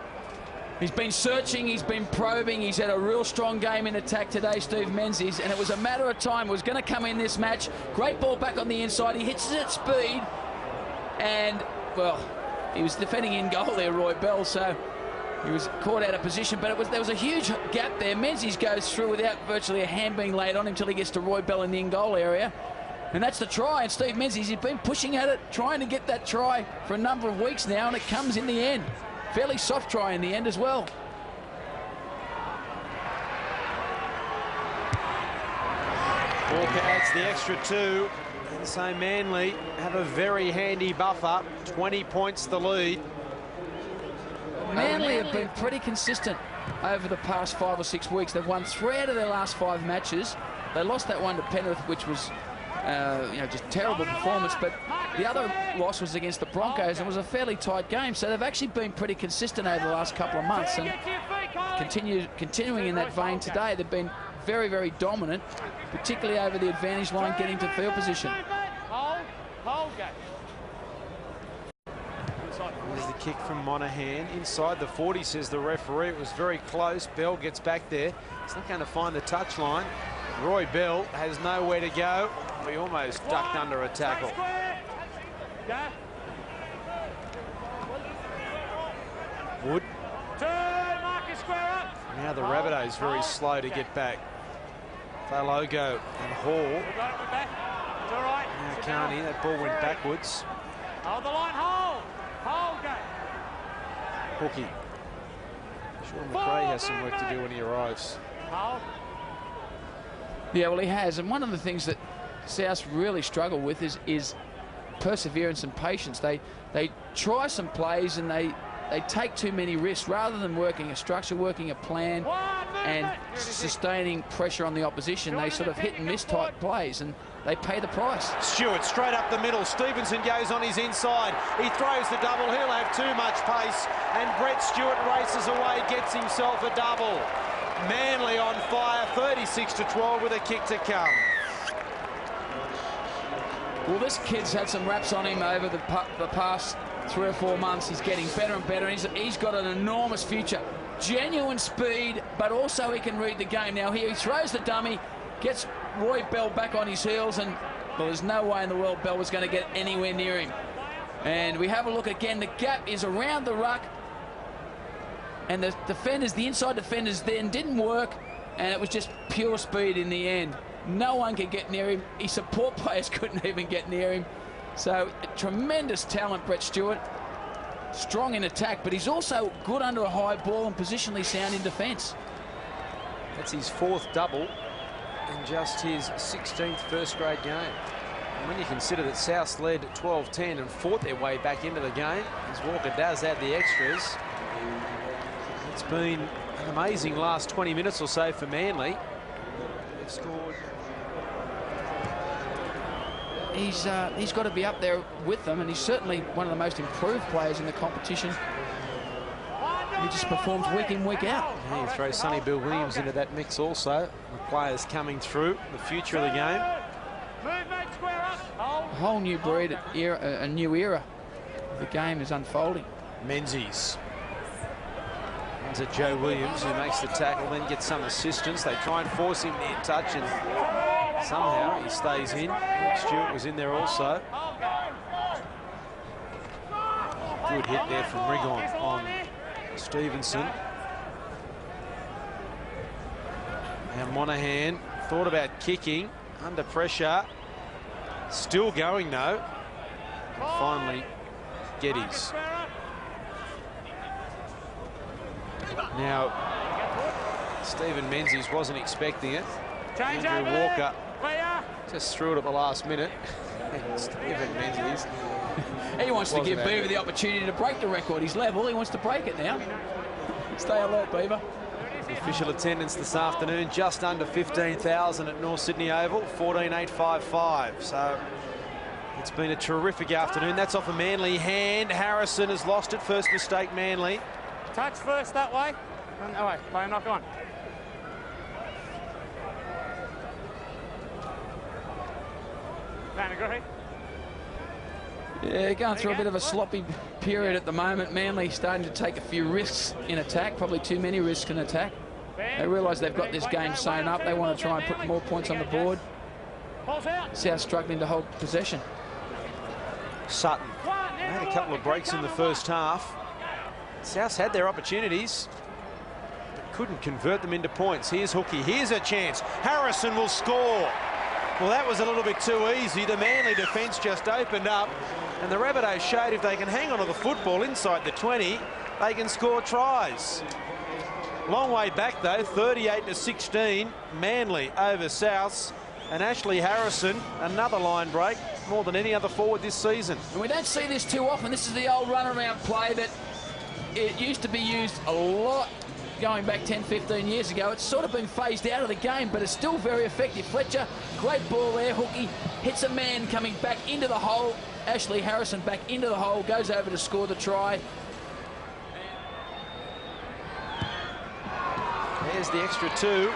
He's been searching, he's been probing, he's had a real strong game in attack today, Steve Menzies, and it was a matter of time. He was going to come in this match. Great ball back on the inside. He hits it at speed, and, well, he was defending in goal there, Roy Bell, so he was caught out of position, but there was a huge gap there. Menzies goes through without virtually a hand being laid on him until he gets to Roy Bell in the in-goal area. And that's the try, and Steve Menzies, he's been pushing at it, trying to get that try for a number of weeks now, and it comes in the end. Fairly soft try in the end as well. Walker adds the extra two, and so Manly have a very handy buffer. 20 points the lead. Manly have been pretty consistent over the past 5 or 6 weeks. They've won 3 out of their last 5 matches. They lost that one to Penrith, which was just terrible performance, but the other loss was against the Broncos and was a fairly tight game, so they've actually been pretty consistent over the last couple of months, and continuing in that vein today. They've been very, very dominant, particularly over the advantage line, getting to field position. There's the kick from Monahan inside the 40, says the referee. It was very close. Bell gets back there. He's not going to find the touch line. Roy Bell has nowhere to go. He almost ducked under a tackle. Wood. Now the Rabbitohs very slow to get back. Falogo and Hall. We've got it, we're back. It's all right. Now Carney, that ball went backwards. Hold the line, hold. Hold, go. Hookie. Sean McRae has some work to do when he arrives. Hold. Yeah, well, he has. And one of the things that South really struggle with is perseverance and patience. They try some plays and they take too many risks rather than working a structure, working a plan and sustaining pressure on the opposition. They sort of hit and miss type plays and they pay the price. Stewart straight up the middle. Stevenson goes on his inside. He throws the double. He'll have too much pace. And Brett Stewart races away, gets himself a double. Manly on fire, 36-12 with a kick to come. Well, this kid's had some raps on him over the past 3 or 4 months. He's getting better and better. He's got an enormous future. Genuine speed, but also he can read the game. Now here he throws the dummy, gets Roy Bell back on his heels, and well, there's no way in the world Bell was going to get anywhere near him. And we have a look again. The gap is around the ruck, and the defenders, the inside defenders then didn't work, and it was just pure speed in the end. No one could get near him. His support players couldn't even get near him. So tremendous talent, Brett Stewart. Strong in attack, but he's also good under a high ball and positionally sound in defence. That's his 4th double in just his 16th first-grade game. And when you consider that South led 12-10 and fought their way back into the game, as Walker does add the extras, it's been an amazing last 20 minutes or so for Manly. They've scored. He's got to be up there with them, and he's certainly one of the most improved players in the competition. He just performs week in, week out. Yeah, you throw Sonny Bill Williams into that mix also. The players coming through, the future of the game. A whole new breed, a new era of the game is unfolding. Menzies. Runs at Joe Williams, who makes the tackle, then gets some assistance. They try and force him near touch, and somehow he stays in. Stewart was in there also. Good hit there from Rigon on Stevenson. Now Monahan thought about kicking, under pressure. Still going though. And finally, Geddes. Now, Stephen Menzies wasn't expecting it. Andrew Walker just threw it at the last minute. Stephen Menzies. He wants to give Beaver the opportunity to break the record. He's level. He wants to break it now. Stay alert, Beaver. Official attendance this afternoon, just under 15,000 at North Sydney Oval, 14,855. So it's been a terrific afternoon. That's off a Manly hand. Harrison has lost it. First mistake, Manly. Touch first that way. No way. Play a knock on. Yeah, going through a bit of a sloppy period at the moment. Manly starting to take a few risks in attack, probably too many risks in attack. They realise they've got this game sewn up. They want to try and put more points on the board. South struggling to hold possession. Sutton had a couple of breaks in the first half. South had their opportunities, but couldn't convert them into points. Here's Hookie. Here's a chance. Harrison will score. Well, that was a little bit too easy. The Manly defence just opened up, and the Rabbitohs showed if they can hang on to the football inside the 20, they can score tries. Long way back, though, 38-16. Manly over Souths. And Ashley Harrison, another line break, more than any other forward this season. And we don't see this too often. This is the old run-around play that it used to be used a lot going back 10, 15 years ago. It's sort of been phased out of the game, but it's still very effective. Fletcher, great ball there. Hookie hits a man coming back into the hole. Ashley Harrison back into the hole, goes over to score the try. There's the extra 2.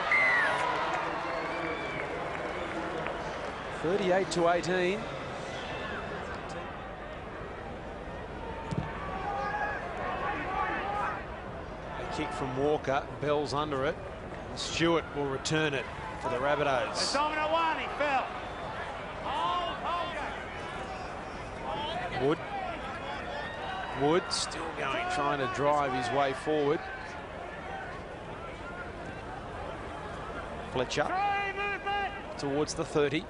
38-18. A kick from Walker. Bell's under it. Stewart will return it for the Rabbitohs. Domino one, he fell. Wood still going, trying to drive his way forward. Fletcher. towards the 30.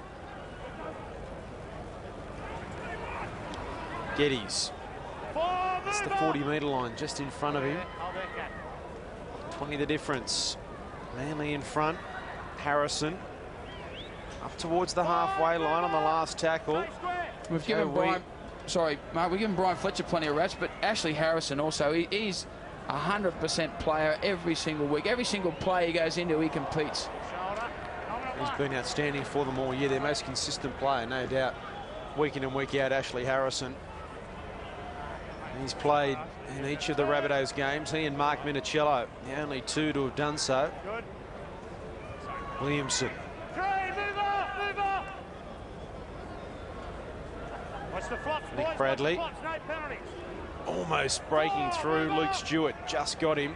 Geddes. It's the 40-metre line just in front of him. 20 the difference. Manly in front. Harrison up towards the halfway line on the last tackle. We've given Brian, sorry, Mark, we've given Brian Fletcher plenty of raps, but Ashley Harrison also, he's 100% player every single week. Every single play he goes into, he competes. He's been outstanding for them all year. Their most consistent player, no doubt. Week in and week out, Ashley Harrison. He's played in each of the Rabbitohs games. He and Mark Minicello, the only two to have done so. Williamson. Nick Bradley. Almost breaking through. Luke Stewart just got him.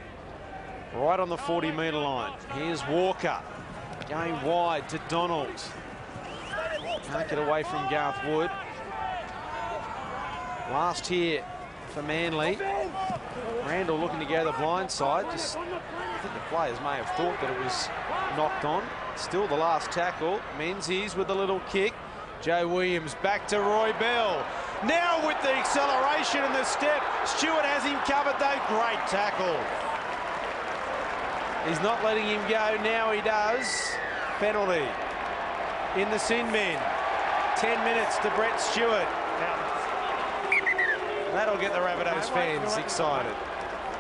Right on the 40-metre line. Here's Walker. Going wide to Donald. Can't get away from Garth Wood. Last here for Manly. Randall looking to go the blind side. I think the players may have thought that it was knocked on. Still the last tackle. Menzies with a little kick. Joe Williams back to Roy Bell. Now with the acceleration and the step. Stewart has him covered though. Great tackle. He's not letting him go. Now he does. Penalty in the sin bin. 10 minutes to Brett Stewart. That'll get the Rabbitohs fans excited.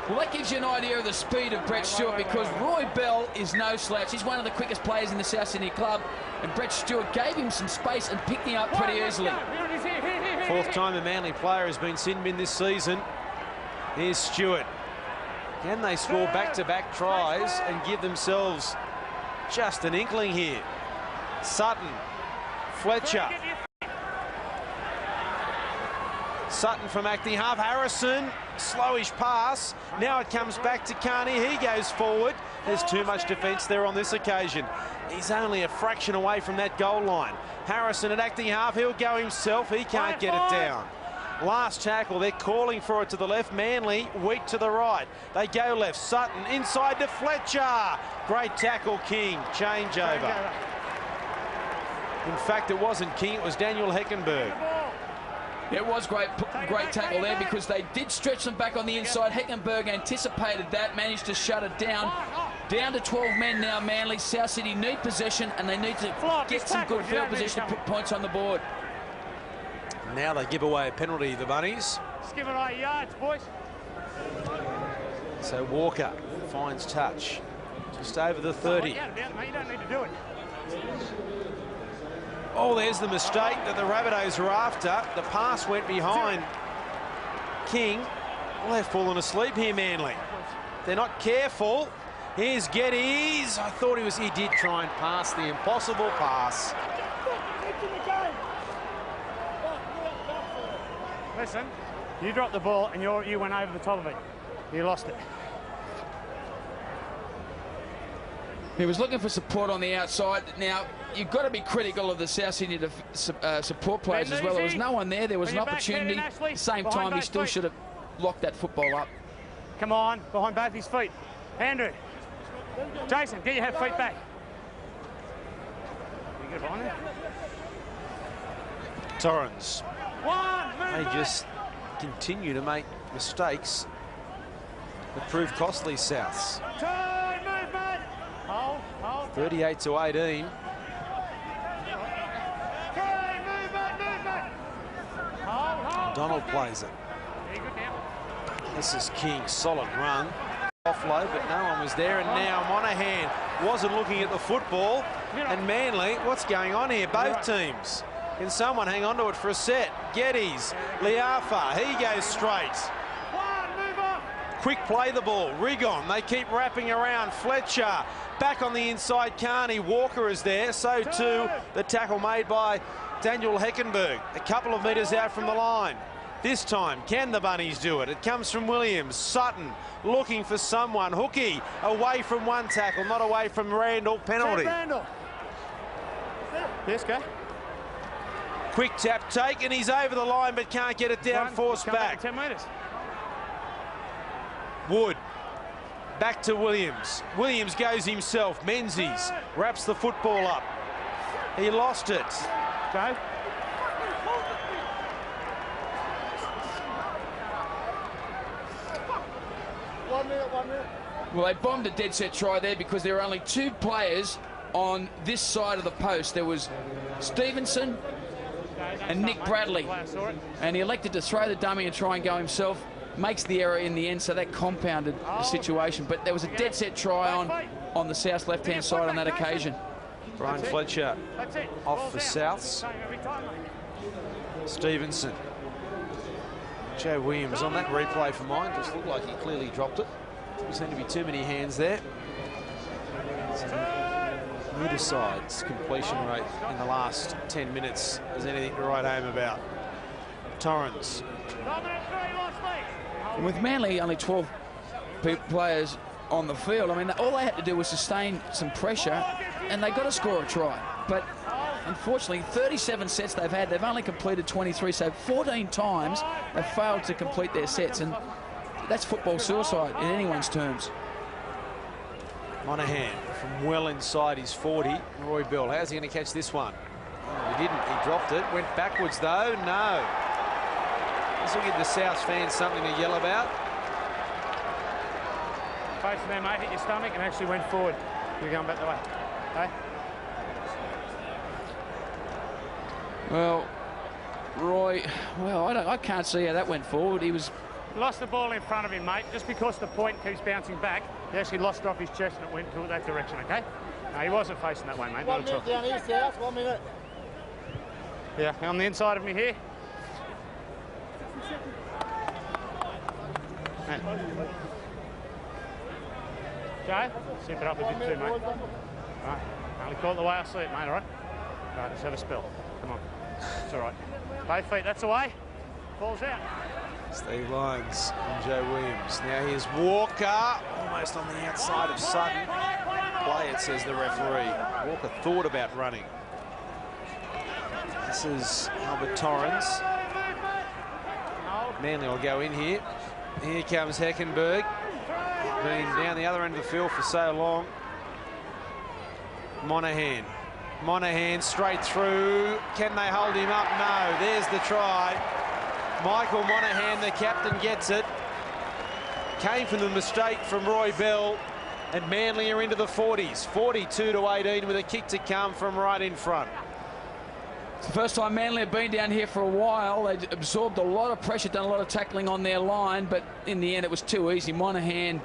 Well, that gives you an idea of the speed of Brett Stewart, because Roy Bell is no slouch. He's one of the quickest players in the South Sydney club, and Brett Stewart gave him some space and picked him up pretty easily. Fourth time a Manly player has been sin bin this season. Here's Stewart. Can they score back-to-back tries and give themselves just an inkling here? Sutton, Fletcher. Sutton from acting half. Harrison, slowish pass. Now it comes back to Carney. He goes forward. There's too much defence there on this occasion. He's only a fraction away from that goal line. Harrison at acting half. He'll go himself. He can't get it down. Last tackle. They're calling for it to the left. Manly weak to the right. They go left. Sutton inside to Fletcher. Great tackle, King. Changeover. In fact, it wasn't King. It was Daniel Heckenberg. It was great tackle there, because they did stretch them back on the inside. Heckenberg anticipated that, managed to shut it down. Down to 12 men now, Manly. South Sydney need possession, and they need to get some good field position to put points on the board. Now they give away a penalty, the Bunnies. Just give it 8 yards, boys. So Walker finds touch. Just over the 30. You don't need to do it. Oh, there's the mistake that the Rabbitohs were after. The pass went behind King. Well, they've fallen asleep here, Manly. They're not careful. Here's Geddes. I thought he did try and pass the impossible pass. Listen, you dropped the ball and you went over the top of it. You lost it. He was looking for support on the outside. Now, you've got to be critical of the South Sydney support players as well. There was no one there. There was an opportunity. At the same time, he still should have locked that football up. Come on, behind both his feet. Andrew. Jason, get your feet back. You get behind there. Torrens. They just continue to make mistakes that prove costly, Souths. 38 to 18. Donald plays it. This is King, solid run. Offload, but no one was there, and now Monahan wasn't looking at the football. And Manly, what's going on here? Both teams. Can someone hang on to it for a set? Geddes, Liafa, he goes straight. Quick play the ball, Rigon, they keep wrapping around. Fletcher, back on the inside, Carney. Walker is there, so too the tackle made by Daniel Heckenberg. A couple of metres out from the line. This time, can the Bunnies do it? It comes from Williams. Sutton looking for someone. Hookie away from one tackle, not away from Randall. Penalty. Yes, go. Quick tap taken. He's over the line but can't get it down. Forced back. 10 metres. Wood. Back to Williams. Williams goes himself. Menzies wraps the football up. He lost it. Joe? One minute. Well, they bombed a dead set try there because there were only 2 players on this side of the post. There was Stevenson and Nick Bradley. And he elected to throw the dummy and try and go himself. Makes the error in the end, so that compounded the situation. But there was a dead set try on the South left-hand side on that occasion. Brian Fletcher off the Souths. Stevenson. Joe Williams on that replay for mine just looked like he clearly dropped it. There seemed to be too many hands there. Neither side's completion rate in the last 10 minutes is anything to write home about. Torrens. And with Manly only 12 players on the field, I mean, all they had to do was sustain some pressure and they got to score a try. But unfortunately, 37 sets they've had, they've only completed 23, so 14 times they've failed to complete their sets, and that's football suicide in anyone's terms. Monahan from well inside his 40. Roy Bell, how's he going to catch this one? Oh, he didn't, he dropped it. Went backwards though, no. This will give the South fans something to yell about. Facing there, mate, hit your stomach and actually went forward. You're going back the way. Okay? Well, Roy, well, I can't see how that went forward. He lost the ball in front of him, mate. Just because the point keeps bouncing back, he actually lost it off his chest and it went to that direction, okay? No, he wasn't facing that way, mate. 1 minute down here, South. 1 minute. Yeah, on the inside of me here. Joe, simp it up a bit too, mate. Right, only call it the way I see it, mate, all right? Right, let's have a spell. Come on. It's all right. Both feet, that's the way. Ball's out. Steve Lyons and Joe Williams. Now here's Walker, almost on the outside of Sutton. Play it, says the referee. Walker thought about running. This is Albert Torrens. Manly will go in here. Here comes Heckenberg. Been down the other end of the field for so long. Monahan. Monahan straight through. Can they hold him up? No. There's the try. Michael Monahan, the captain, gets it. Came from the mistake from Roy Bell. And Manly are into the 40s. 42-18 with a kick to come from right in front. It's the first time Manly have been down here for a while. They absorbed a lot of pressure, done a lot of tackling on their line, but in the end it was too easy. Monahan,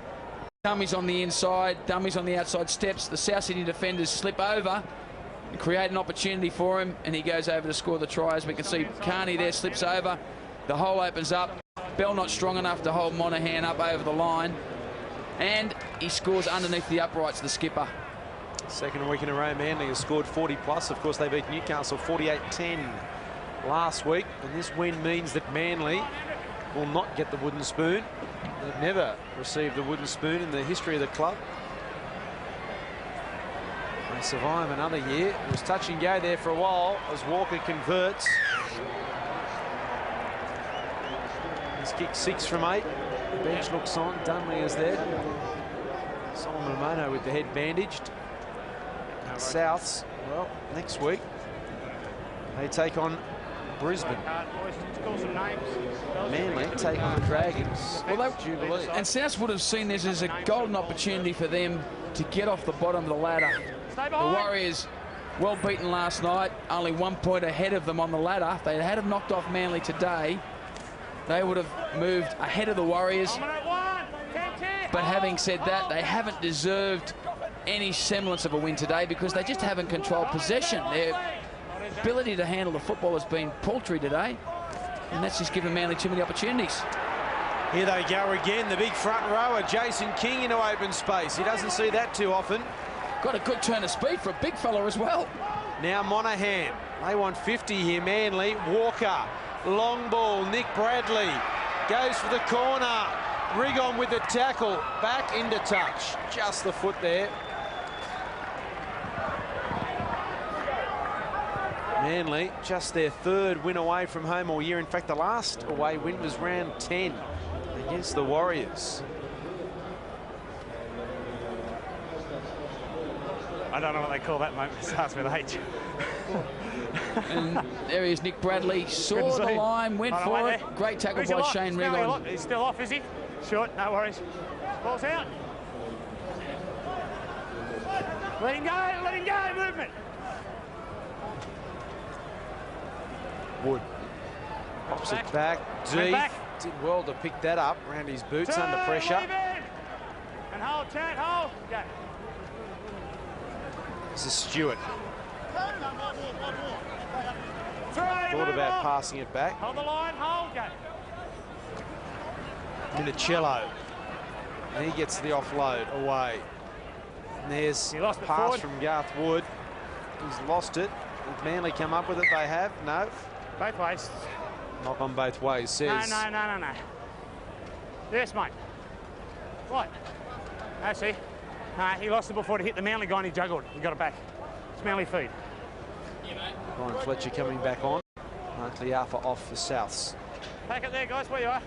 dummies on the inside, dummies on the outside steps. The South Sydney defenders slip over and create an opportunity for him, and he goes over to score the try. As we can see, Carney there slips over. The hole opens up. Bell not strong enough to hold Monahan up over the line, and he scores underneath the uprights, the skipper. Second week in a row, Manly has scored 40 plus. Of course, they beat Newcastle 48-10 last week. And this win means that Manly will not get the wooden spoon. They've never received a wooden spoon in the history of the club. They survive another year. It was touch and go there for a while as Walker converts. He's kicked 6 from 8. The bench looks on. Dunley is there. Solomon Mono with the head bandaged. Souths, well, next week they take on Brisbane. Manly take on the Dragons. Well, Jubilee. And Souths would have seen this as a golden opportunity for them to get off the bottom of the ladder. The Warriors, well beaten last night, only 1 point ahead of them on the ladder. If they had have knocked off Manly today, they would have moved ahead of the Warriors. But having said that, they haven't deserved any semblance of a win today because they just haven't controlled possession. Their ability to handle the football has been paltry today, and that's just given Manly too many opportunities. Here they go again, the big front rower, Jason King into open space. He doesn't see that too often. Got a good turn of speed for a big fella as well. Now Monahan, they want 50 here, Manly. Walker, long ball, Nick Bradley goes for the corner. Rigon with the tackle, back into touch. Just the foot there. Manly, just their 3rd win away from home all year. In fact, the last away win was round 10 against the Warriors. I don't know what they call that, mate. It starts with H. And there he is, Nick Bradley. Saw the line, went for it. Great tackle by Shane Rigon. He's still off, is he? Short, no worries. Ball's out. Let him go, movement. Wood pops it back, deep. Did well to pick that up around his boots under pressure. And hold, Chad, hold. Go. This is Stewart. Thought about passing it back. Hold the line, hold, go. Minicello. And he gets the offload away. And there's a pass from Garth Wood. He's lost it. Did Manly come up with it? They have. No. Both ways. Knock on both ways, says. No. Yes, mate. What? No, see. He lost it before to hit the Manly guy and he juggled. He got it back. It's Manly feed. Ryan Fletcher coming back on. Mark Liafa off for Souths. Pack it there, guys, where you are.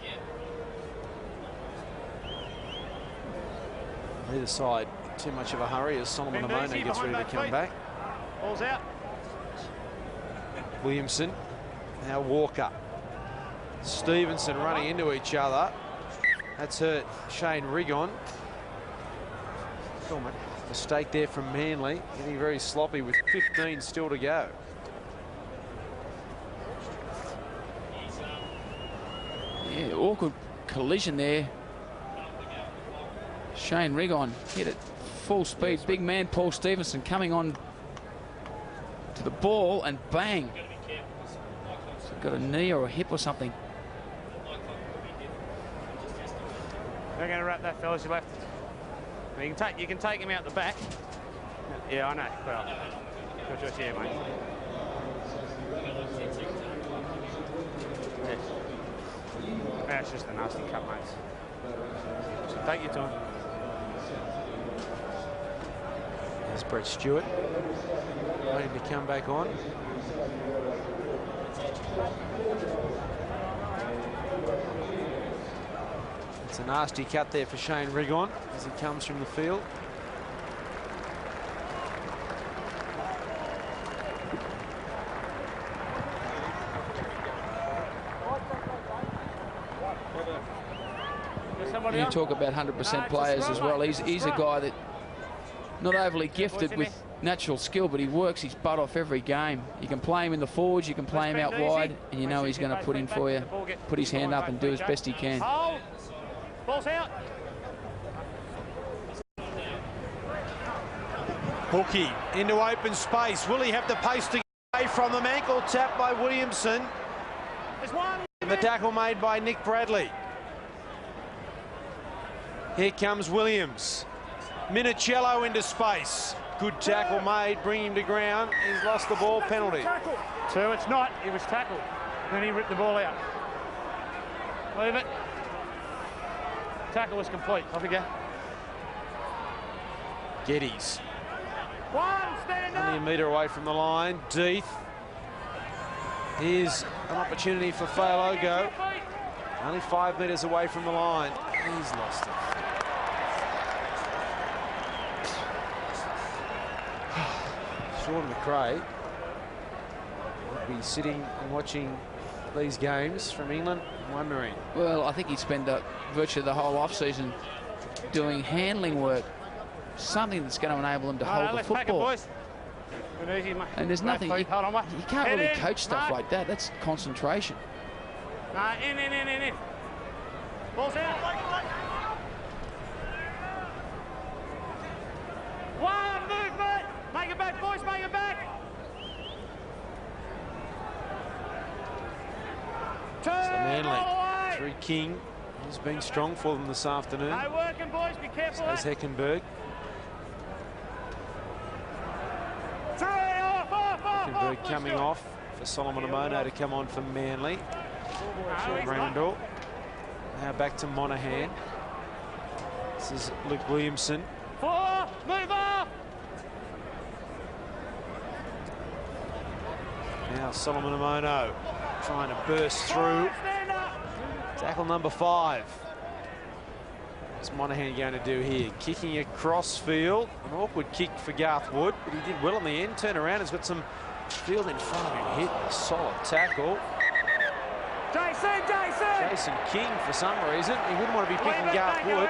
Either side, too much of a hurry as Solomon Amona gets ready to come back. Ball's out. Williamson, now Walker. Stevenson running into each other. That's hurt Shane Rigon. Mistake there from Manly, getting very sloppy with 15 still to go. Yeah, awkward collision there. Shane Rigon hit it full speed. Big man Paul Stevenson coming on to the ball and bang. So got a knee or a hip or something. We're going to wrap that, fellas. You left. You can take him out the back. Yeah, I know. Well, got your chair, mate. Yeah. That's just a nasty cut, mates. So take your time. There's Brett Stewart waiting to come back on. It's a nasty cut there for Shane Rigon as he comes from the field. You talk about 100% players as well. He's a guy that not overly gifted with natural skill, but he works his butt off every game. You can play him in the forwards, you can play him out wide, and you know he's going to put in for you, put his hand up and do as best he can. Ball's out. Hookie into open space. Will he have the pace to get away from them? Ankle tap by Williamson. And the tackle made by Nick Bradley. Here comes Williams. Minicello into space. Good tackle made, bring him to ground. He's lost the ball, penalty. So it's not, he was tackled. Then he ripped the ball out. Leave it. Tackle was complete, off we go. Geddes. Stand up. Only a metre away from the line. Deeth. Here's an opportunity for Failogo. Only 5 metres away from the line. He's lost it. Sean McRae would be sitting and watching these games from England, wondering. Well, I think he'd spend virtually the whole off-season doing handling work, something that's going to enable him to hold the football. Easy, and there's nothing, you can't really coach stuff like that. That's concentration. In. Ball's out. One movement. Make it back, boys, make it back. It's the Manly. Three King. He's been strong for them this afternoon. No working, boys, be careful. Says Heckenberg. Heckenberg coming off for Solomon Amona to come on for Manly. Randall. Now back to Monahan. This is Luke Williamson. Move off. Now Solomon Amona trying to burst through. Tackle number 5. What's Monahan going to do here? Kicking across field. An awkward kick for Garth Wood, but he did well in the end. Turn around, has got some Field in front of him hit a solid tackle. Jason King, for some reason, he wouldn't want to be picking Garth Wood.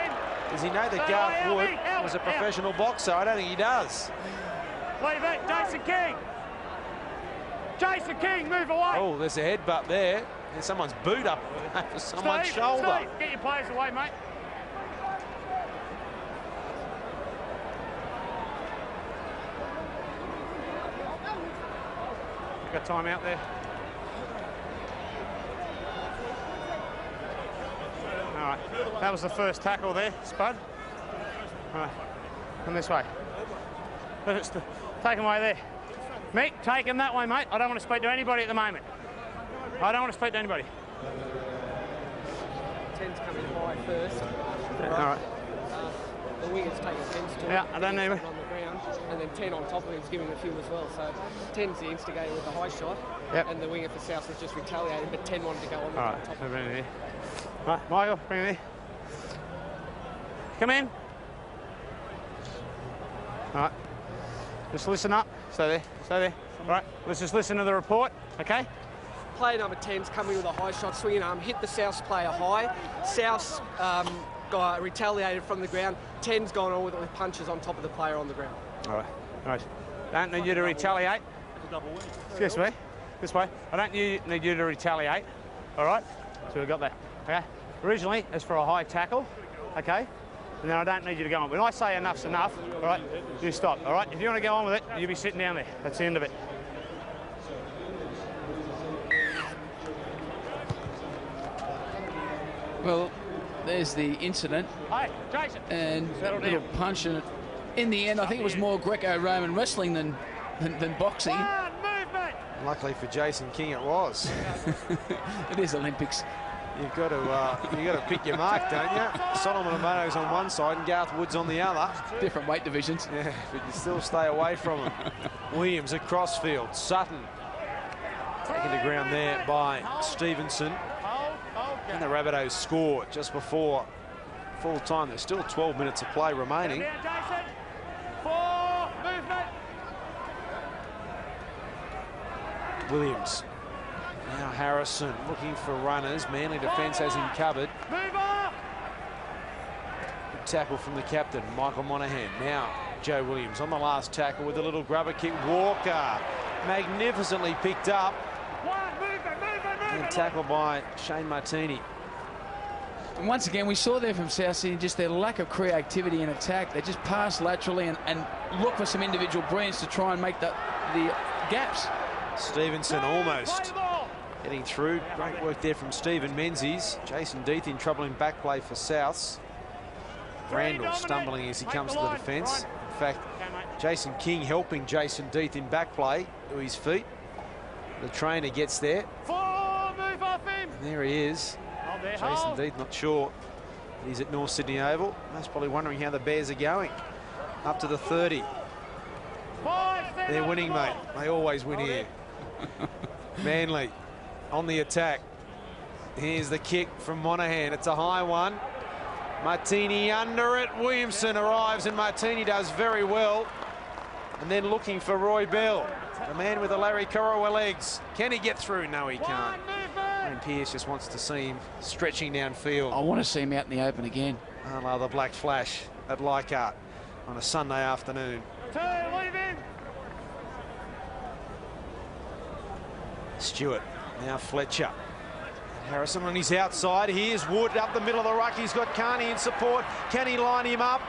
Does he know that Garth Wood was a professional boxer? I don't think he does. Leave it, Jason King. Jason King, move away. Oh, there's a headbutt there. There's someone's boot up over someone's shoulder. Steve, get your players away, mate. Got time out there. All right, that was the first tackle there, Spud. All right, come this way. Take him away there. Mick, take him that way, mate. I don't want to speak to anybody at the moment. I don't want to speak to anybody. 10's coming high first. All right. The wingers take a 10's to yeah, I don't know. On the ground, and then 10 on top of him's giving a few as well. So 10's the instigator with the high shot, and the winger for South was just retaliating, but 10 wanted to go on the top. So bring him here. Right, Michael, bring him here. Come in. All right. Just listen up. Stay there. Stay there. All right. Let's just listen to the report. Okay. Player number 10's coming with a high shot, swinging arm, hit the South's player high. South's guy retaliated from the ground. 10's gone on with it with punches on top of the player on the ground. All right. All right. Don't need you to retaliate. Excuse me. This way. I don't need you to retaliate. All right. So we've got that. Okay. Originally, it's for a high tackle. Okay. And then I don't need you to go on. When I say enough's enough, all right, you stop, all right? If you want to go on with it, you'll be sitting down there. That's the end of it. Well, there's the incident. Hey, Jason. And a little punch. And in the end, I think it was more Greco-Roman wrestling than boxing. Luckily for Jason King, it was. It is Olympics. You've got to pick your mark, don't you? Solomon Amato's on one side and Garth Wood's on the other. Different weight divisions. Yeah, but you still stay away from them. Williams across field. Sutton taken to ground there by Stevenson. And the Rabbitohs score just before full time. There's still 12 minutes of play remaining. Williams. Now Harrison looking for runners. Manly defence has him covered. Good tackle from the captain, Michael Monaghan. Now Joe Williams on the last tackle with a little grubber kick. Walker magnificently picked up. And tackled by Shane Martini. And once again, we saw there from South Sydney just their lack of creativity in attack. They just pass laterally and look for some individual brilliance to try and make the gaps. Stevenson almost getting through. Great work there from Stephen Menzies. Jason Death in trouble in back play for Souths. Randall stumbling as he comes to the defence. In fact, Jason King helping Jason Death in back play to his feet. The trainer gets there. And there he is. Jason Death, not sure he's at North Sydney Oval. Most probably wondering how the Bears are going. Up to the 30. They're winning, mate. They always win here. Manly on the attack. Here's the kick from Monaghan. It's a high one. Martini under it. Williamson arrives and Martini does very well. And then looking for Roy Bell, the man with the Larry Korowa legs. Can he get through? No, he can't. And Pearce just wants to see him stretching downfield. I want to see him out in the open again. Oh, the black flash at Leichhardt on a Sunday afternoon. Stewart, now Fletcher. Harrison on his outside. Here's Wood up the middle of the ruck. He's got Carney in support. Can he line him up?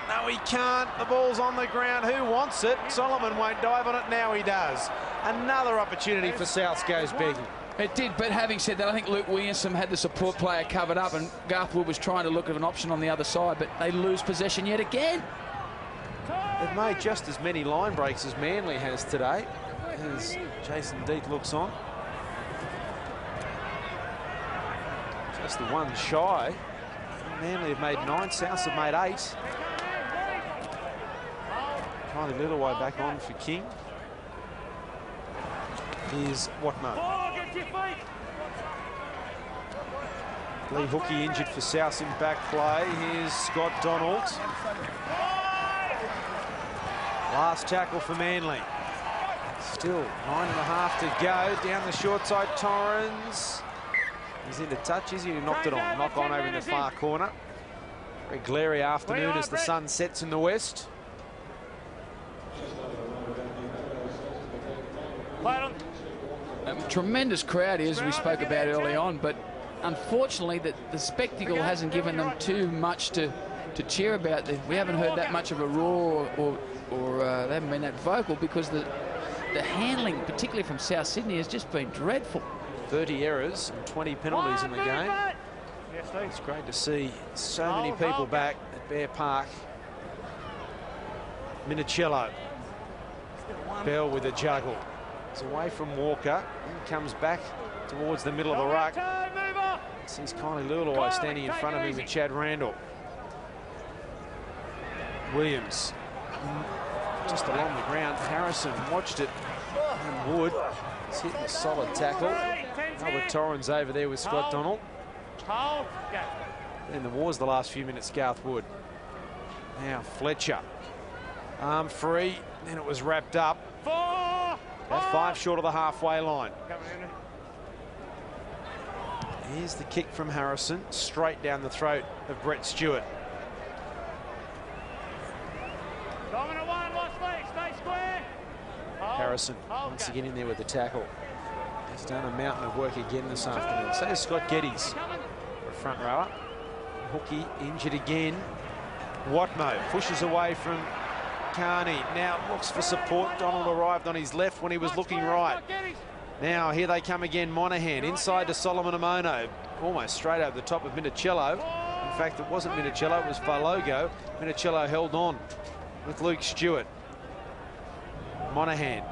No, he can't. The ball's on the ground. Who wants it? Solomon won't dive on it. Now he does. Another opportunity for Souths goes begging. It did, but having said that, I think Luke Williamson had the support player covered up and Garth Wood was trying to look at an option on the other side, but they lose possession yet again. They've made just as many line breaks as Manly has today, as Jason Death looks on. Just the one shy. Manly have made 9, Souths have made 8. Kylie Littleway back on for King. Here's Watmo. Lee Hookey injured for Souths in back play. Here's Scott Donald. Last tackle for Manly. Still 9.5 to go. Down the short side, Torrens. He's into touch, is he? He knocked it on. Knock on over in the far corner. Very glary afternoon as the sun sets in the west. Tremendous crowd here, as we spoke about early on, but unfortunately the spectacle hasn't given them too much to cheer about. We haven't heard that much of a roar or they haven't been that vocal because the handling, particularly from South Sydney, has just been dreadful. 30 errors and 20 penalties in the game. It's great to see so many people back at Bear Park. Minicello. Bell with a juggle. It's away from Walker. He comes back towards the middle of the ruck. Sees Kylie Luluai standing in front of him with Chad Randall. Williams just along the ground. Harrison watched it and Wood. He's hitting a solid tackle. Albert Torrens over there with Scott Donald. In the wars the last few minutes, Garth Wood. Now Fletcher. Arm free, then it was wrapped up. About 5 short of the halfway line. Here's the kick from Harrison, straight down the throat of Brett Stewart. Harrison once again in there with the tackle. He's done a mountain of work again this afternoon. So is Scott Geddes, a front rower. Hookie injured again. Watmo pushes away from Carney. Now looks for support. Donald arrived on his left when he was looking right. Now here they come again. Monahan inside to Solomon Amono. Almost straight over the top of Minicello. In fact, it wasn't Minicello, it was Falogo. Minicello held on with Luke Stewart. Monahan.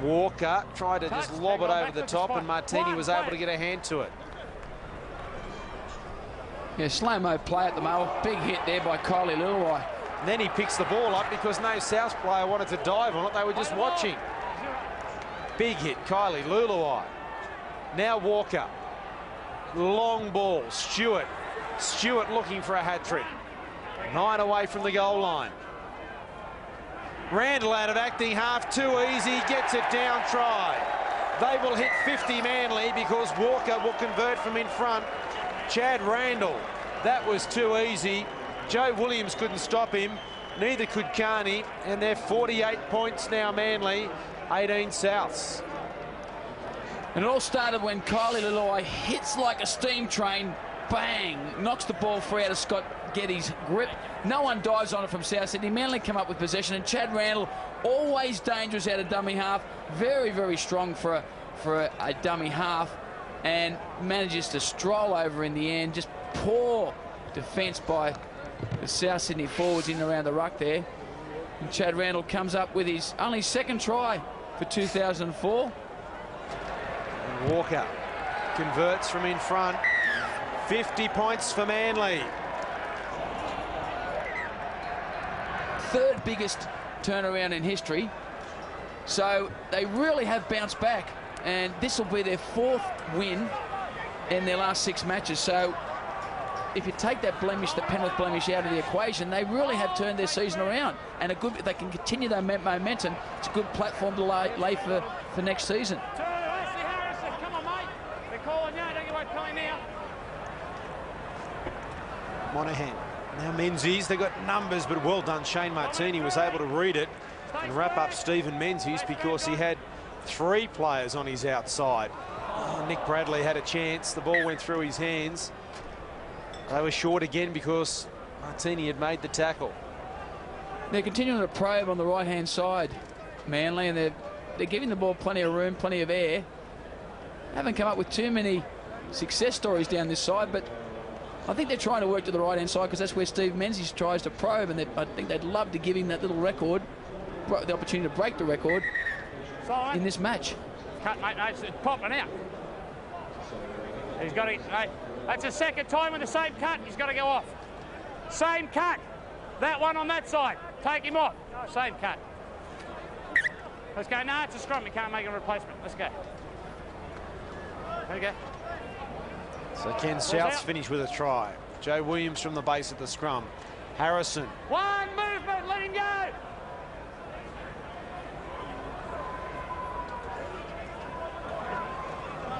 Walker tried to just lob it over the top and Martini was able to get a hand to it. Yeah, slow-mo play at the moment. Big hit there by Kylie Luluai. And then he picks the ball up because no South player wanted to dive on it. They were just watching. Big hit, Kylie Luluai. Now Walker. Long ball, Stewart. Stewart looking for a hat-trick. 9 away from the goal line. Randall out of acting half, too easy, gets it down, try. They will hit 50 Manly because Walker will convert from in front. Chad Randall, that was too easy. Joe Williams couldn't stop him, neither could Carney, and they're 48 points now, Manly, 18 Souths. And it all started when Kylie Luluai hits like a steam train, bang, knocks the ball free out of Scott Geddes' grip. No one dives on it from South Sydney. Manly come up with possession, and Chad Randall, always dangerous out of dummy half, very, very strong for a dummy half, and manages to stroll over in the end. Just poor defence by the South Sydney forwards in and around the ruck there. And Chad Randall comes up with his only second try for 2004. And Walker converts from in front. 50 points for Manly. Third biggest turnaround in history. So they really have bounced back. And this will be their 4th win in their last 6 matches. So if you take that blemish, the Penrith blemish, out of the equation, they really have turned their season around. And if they can continue their momentum, it's a good platform to lay for next season. Come on, mate. They're calling you. Don't give away penalty now. Monahan. Now Menzies, they've got numbers, but well done. Shane Martini was able to read it and wrap up Stephen Menzies because he had 3 players on his outside. Oh, Nick Bradley had a chance. The ball went through his hands. They were short again because Martini had made the tackle. They're continuing to probe on the right-hand side, Manly, and they're giving the ball plenty of room, plenty of air. Haven't come up with too many success stories down this side, but I think they're trying to work to the right-hand side because that's where Steve Menzies tries to probe, and I think they'd love to give him that little record, the opportunity to break the record in this match. Cut, mate. No, it's popping out. He's got it. Mate. That's the second time with the same cut. He's got to go off. Same cut. That one on that side. Take him off. Same cut. Let's go. No, it's a scrum. We can't make a replacement. Let's go. There we go. So Ken South's finished with a try. Joe Williams from the base of the scrum. Harrison. One movement, let him go.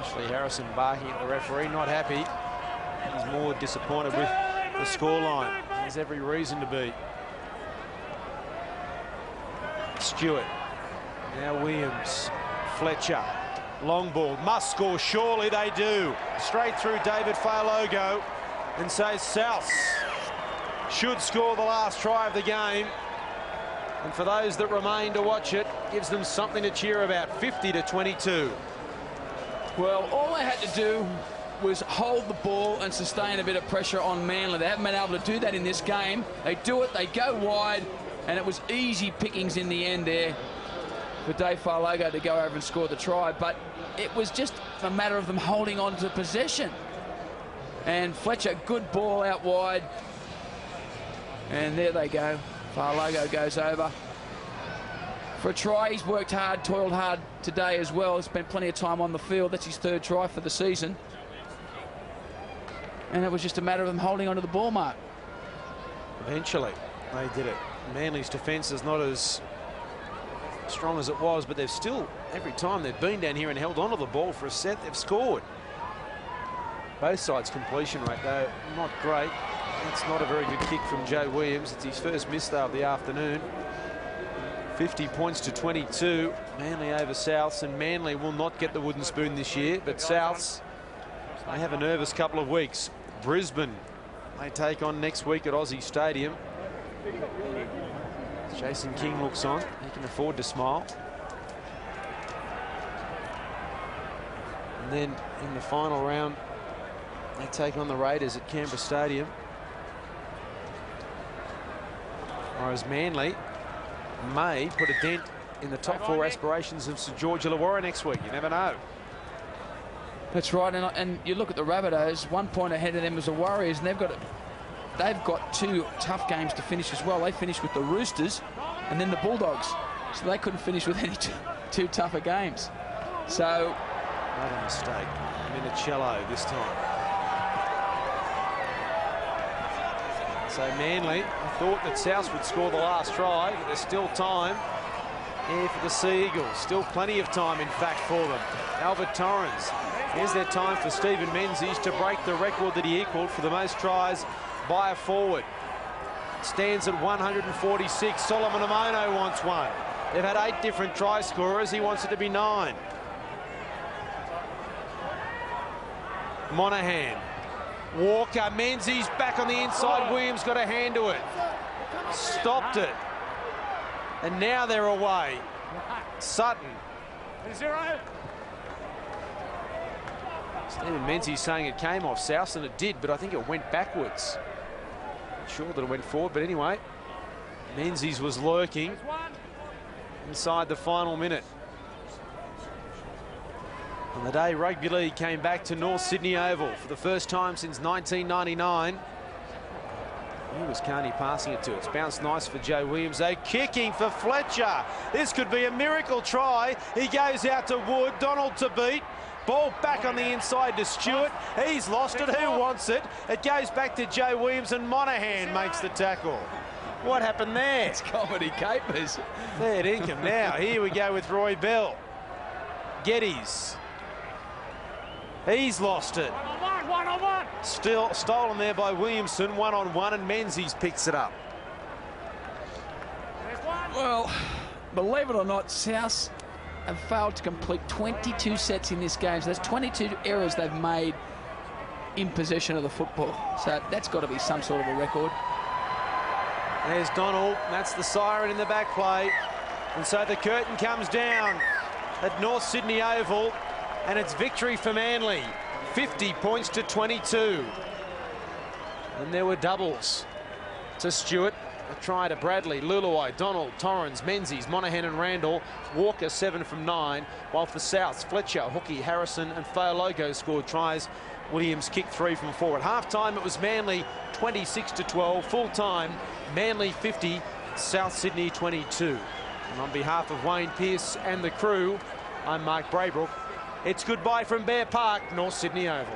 Ashley Harrison barking at the referee, not happy. He's more disappointed with the scoreline. There's every reason to be. Stewart. Now Williams. Fletcher. Long ball. Must score, surely they do. Straight through David Falogo. And so South should score the last try of the game. And for those that remain to watch it, gives them something to cheer about. 50-22. Well, all they had to do was hold the ball and sustain a bit of pressure on Manly. They haven't been able to do that in this game. They do it, they go wide, and it was easy pickings in the end there for Dave Falogo to go over and score the try. But it was just a matter of them holding on to possession. And Fletcher, good ball out wide. And there they go. Falogo goes over for a try. He's worked hard, toiled hard today as well. Spent plenty of time on the field. That's his third try for the season. And it was just a matter of them holding onto the ball, Mark. Eventually, they did it. Manly's defence is not as strong as it was, but they've still, every time they've been down here and held onto the ball for a set, they've scored. Both sides' completion rate, though, not great. It's not a very good kick from Joe Williams. It's his first miss, though, of the afternoon. 50 points to 22. Manly over Souths, and Manly will not get the wooden spoon this year, but Souths, they have a nervous couple of weeks. Brisbane, they take on next week at Aussie Stadium. Jason King looks on. He can afford to smile. And then in the final round, they take on the Raiders at Canberra Stadium. Whereas Manly may put a dent in the top four aspirations of St George Illawarra next week. You never know. That's right, and you look at the Rabbitohs, 1 point ahead of them as the Warriors, and they've got two tough games to finish as well. They finished with the Roosters and then the Bulldogs, so they couldn't finish with any two tougher games. So, not a mistake. Minicello this time. So Manly thought that South would score the last try, but there's still time here for the Sea Eagles. Still plenty of time, in fact, for them. Albert Torrens. Here's their time for Stephen Menzies to break the record that he equalled for the most tries by a forward. Stands at 146. Solomon Amono wants one. They've had 8 different try scorers. He wants it to be 9. Monahan. Walker. Menzies back on the inside. Williams got a hand to it. Stopped it. And now they're away. Sutton. 0. Stephen Menzies saying it came off South, and it did, but I think it went backwards. Not sure that it went forward, but anyway, Menzies was lurking inside the final minute. On the day Rugby League came back to North Sydney Oval for the first time since 1999. Who was Carney passing it to? It's bounced nice for Joe Williams. Though kicking for Fletcher. This could be a miracle try. He goes out to Wood. Donald to beat. Ball back on the inside to Stewart. He's lost it. Who wants it? It goes back to Joe Williams, and Monahan makes the tackle. What happened there? It's comedy capers. Fair dinkum. Now, here we go with Roy Bell. Geddes. He's lost it. One-on-one. Still stolen there by Williamson. One-on-one, and Menzies picks it up. Well, believe it or not, South have failed to complete 22 sets in this game. So there's 22 errors they've made in possession of the football. So that's got to be some sort of a record. There's Donald. That's the siren in the back play. And so the curtain comes down at North Sydney Oval, and it's victory for Manly. 50 points to 22. And there were doubles to Stewart. A try to Bradley, Luluai, Donald, Torrens, Menzies, Monahan and Randall. Walker 7 from 9, while for Souths, Fletcher, Hookie, Harrison and Falogo scored tries. Williams kicked 3 from 4. At half-time, it was Manly 26-12. Full-time, Manly 50, South Sydney 22. And on behalf of Wayne Pearce and the crew, I'm Mark Braybrook. It's goodbye from Bear Park, North Sydney Oval.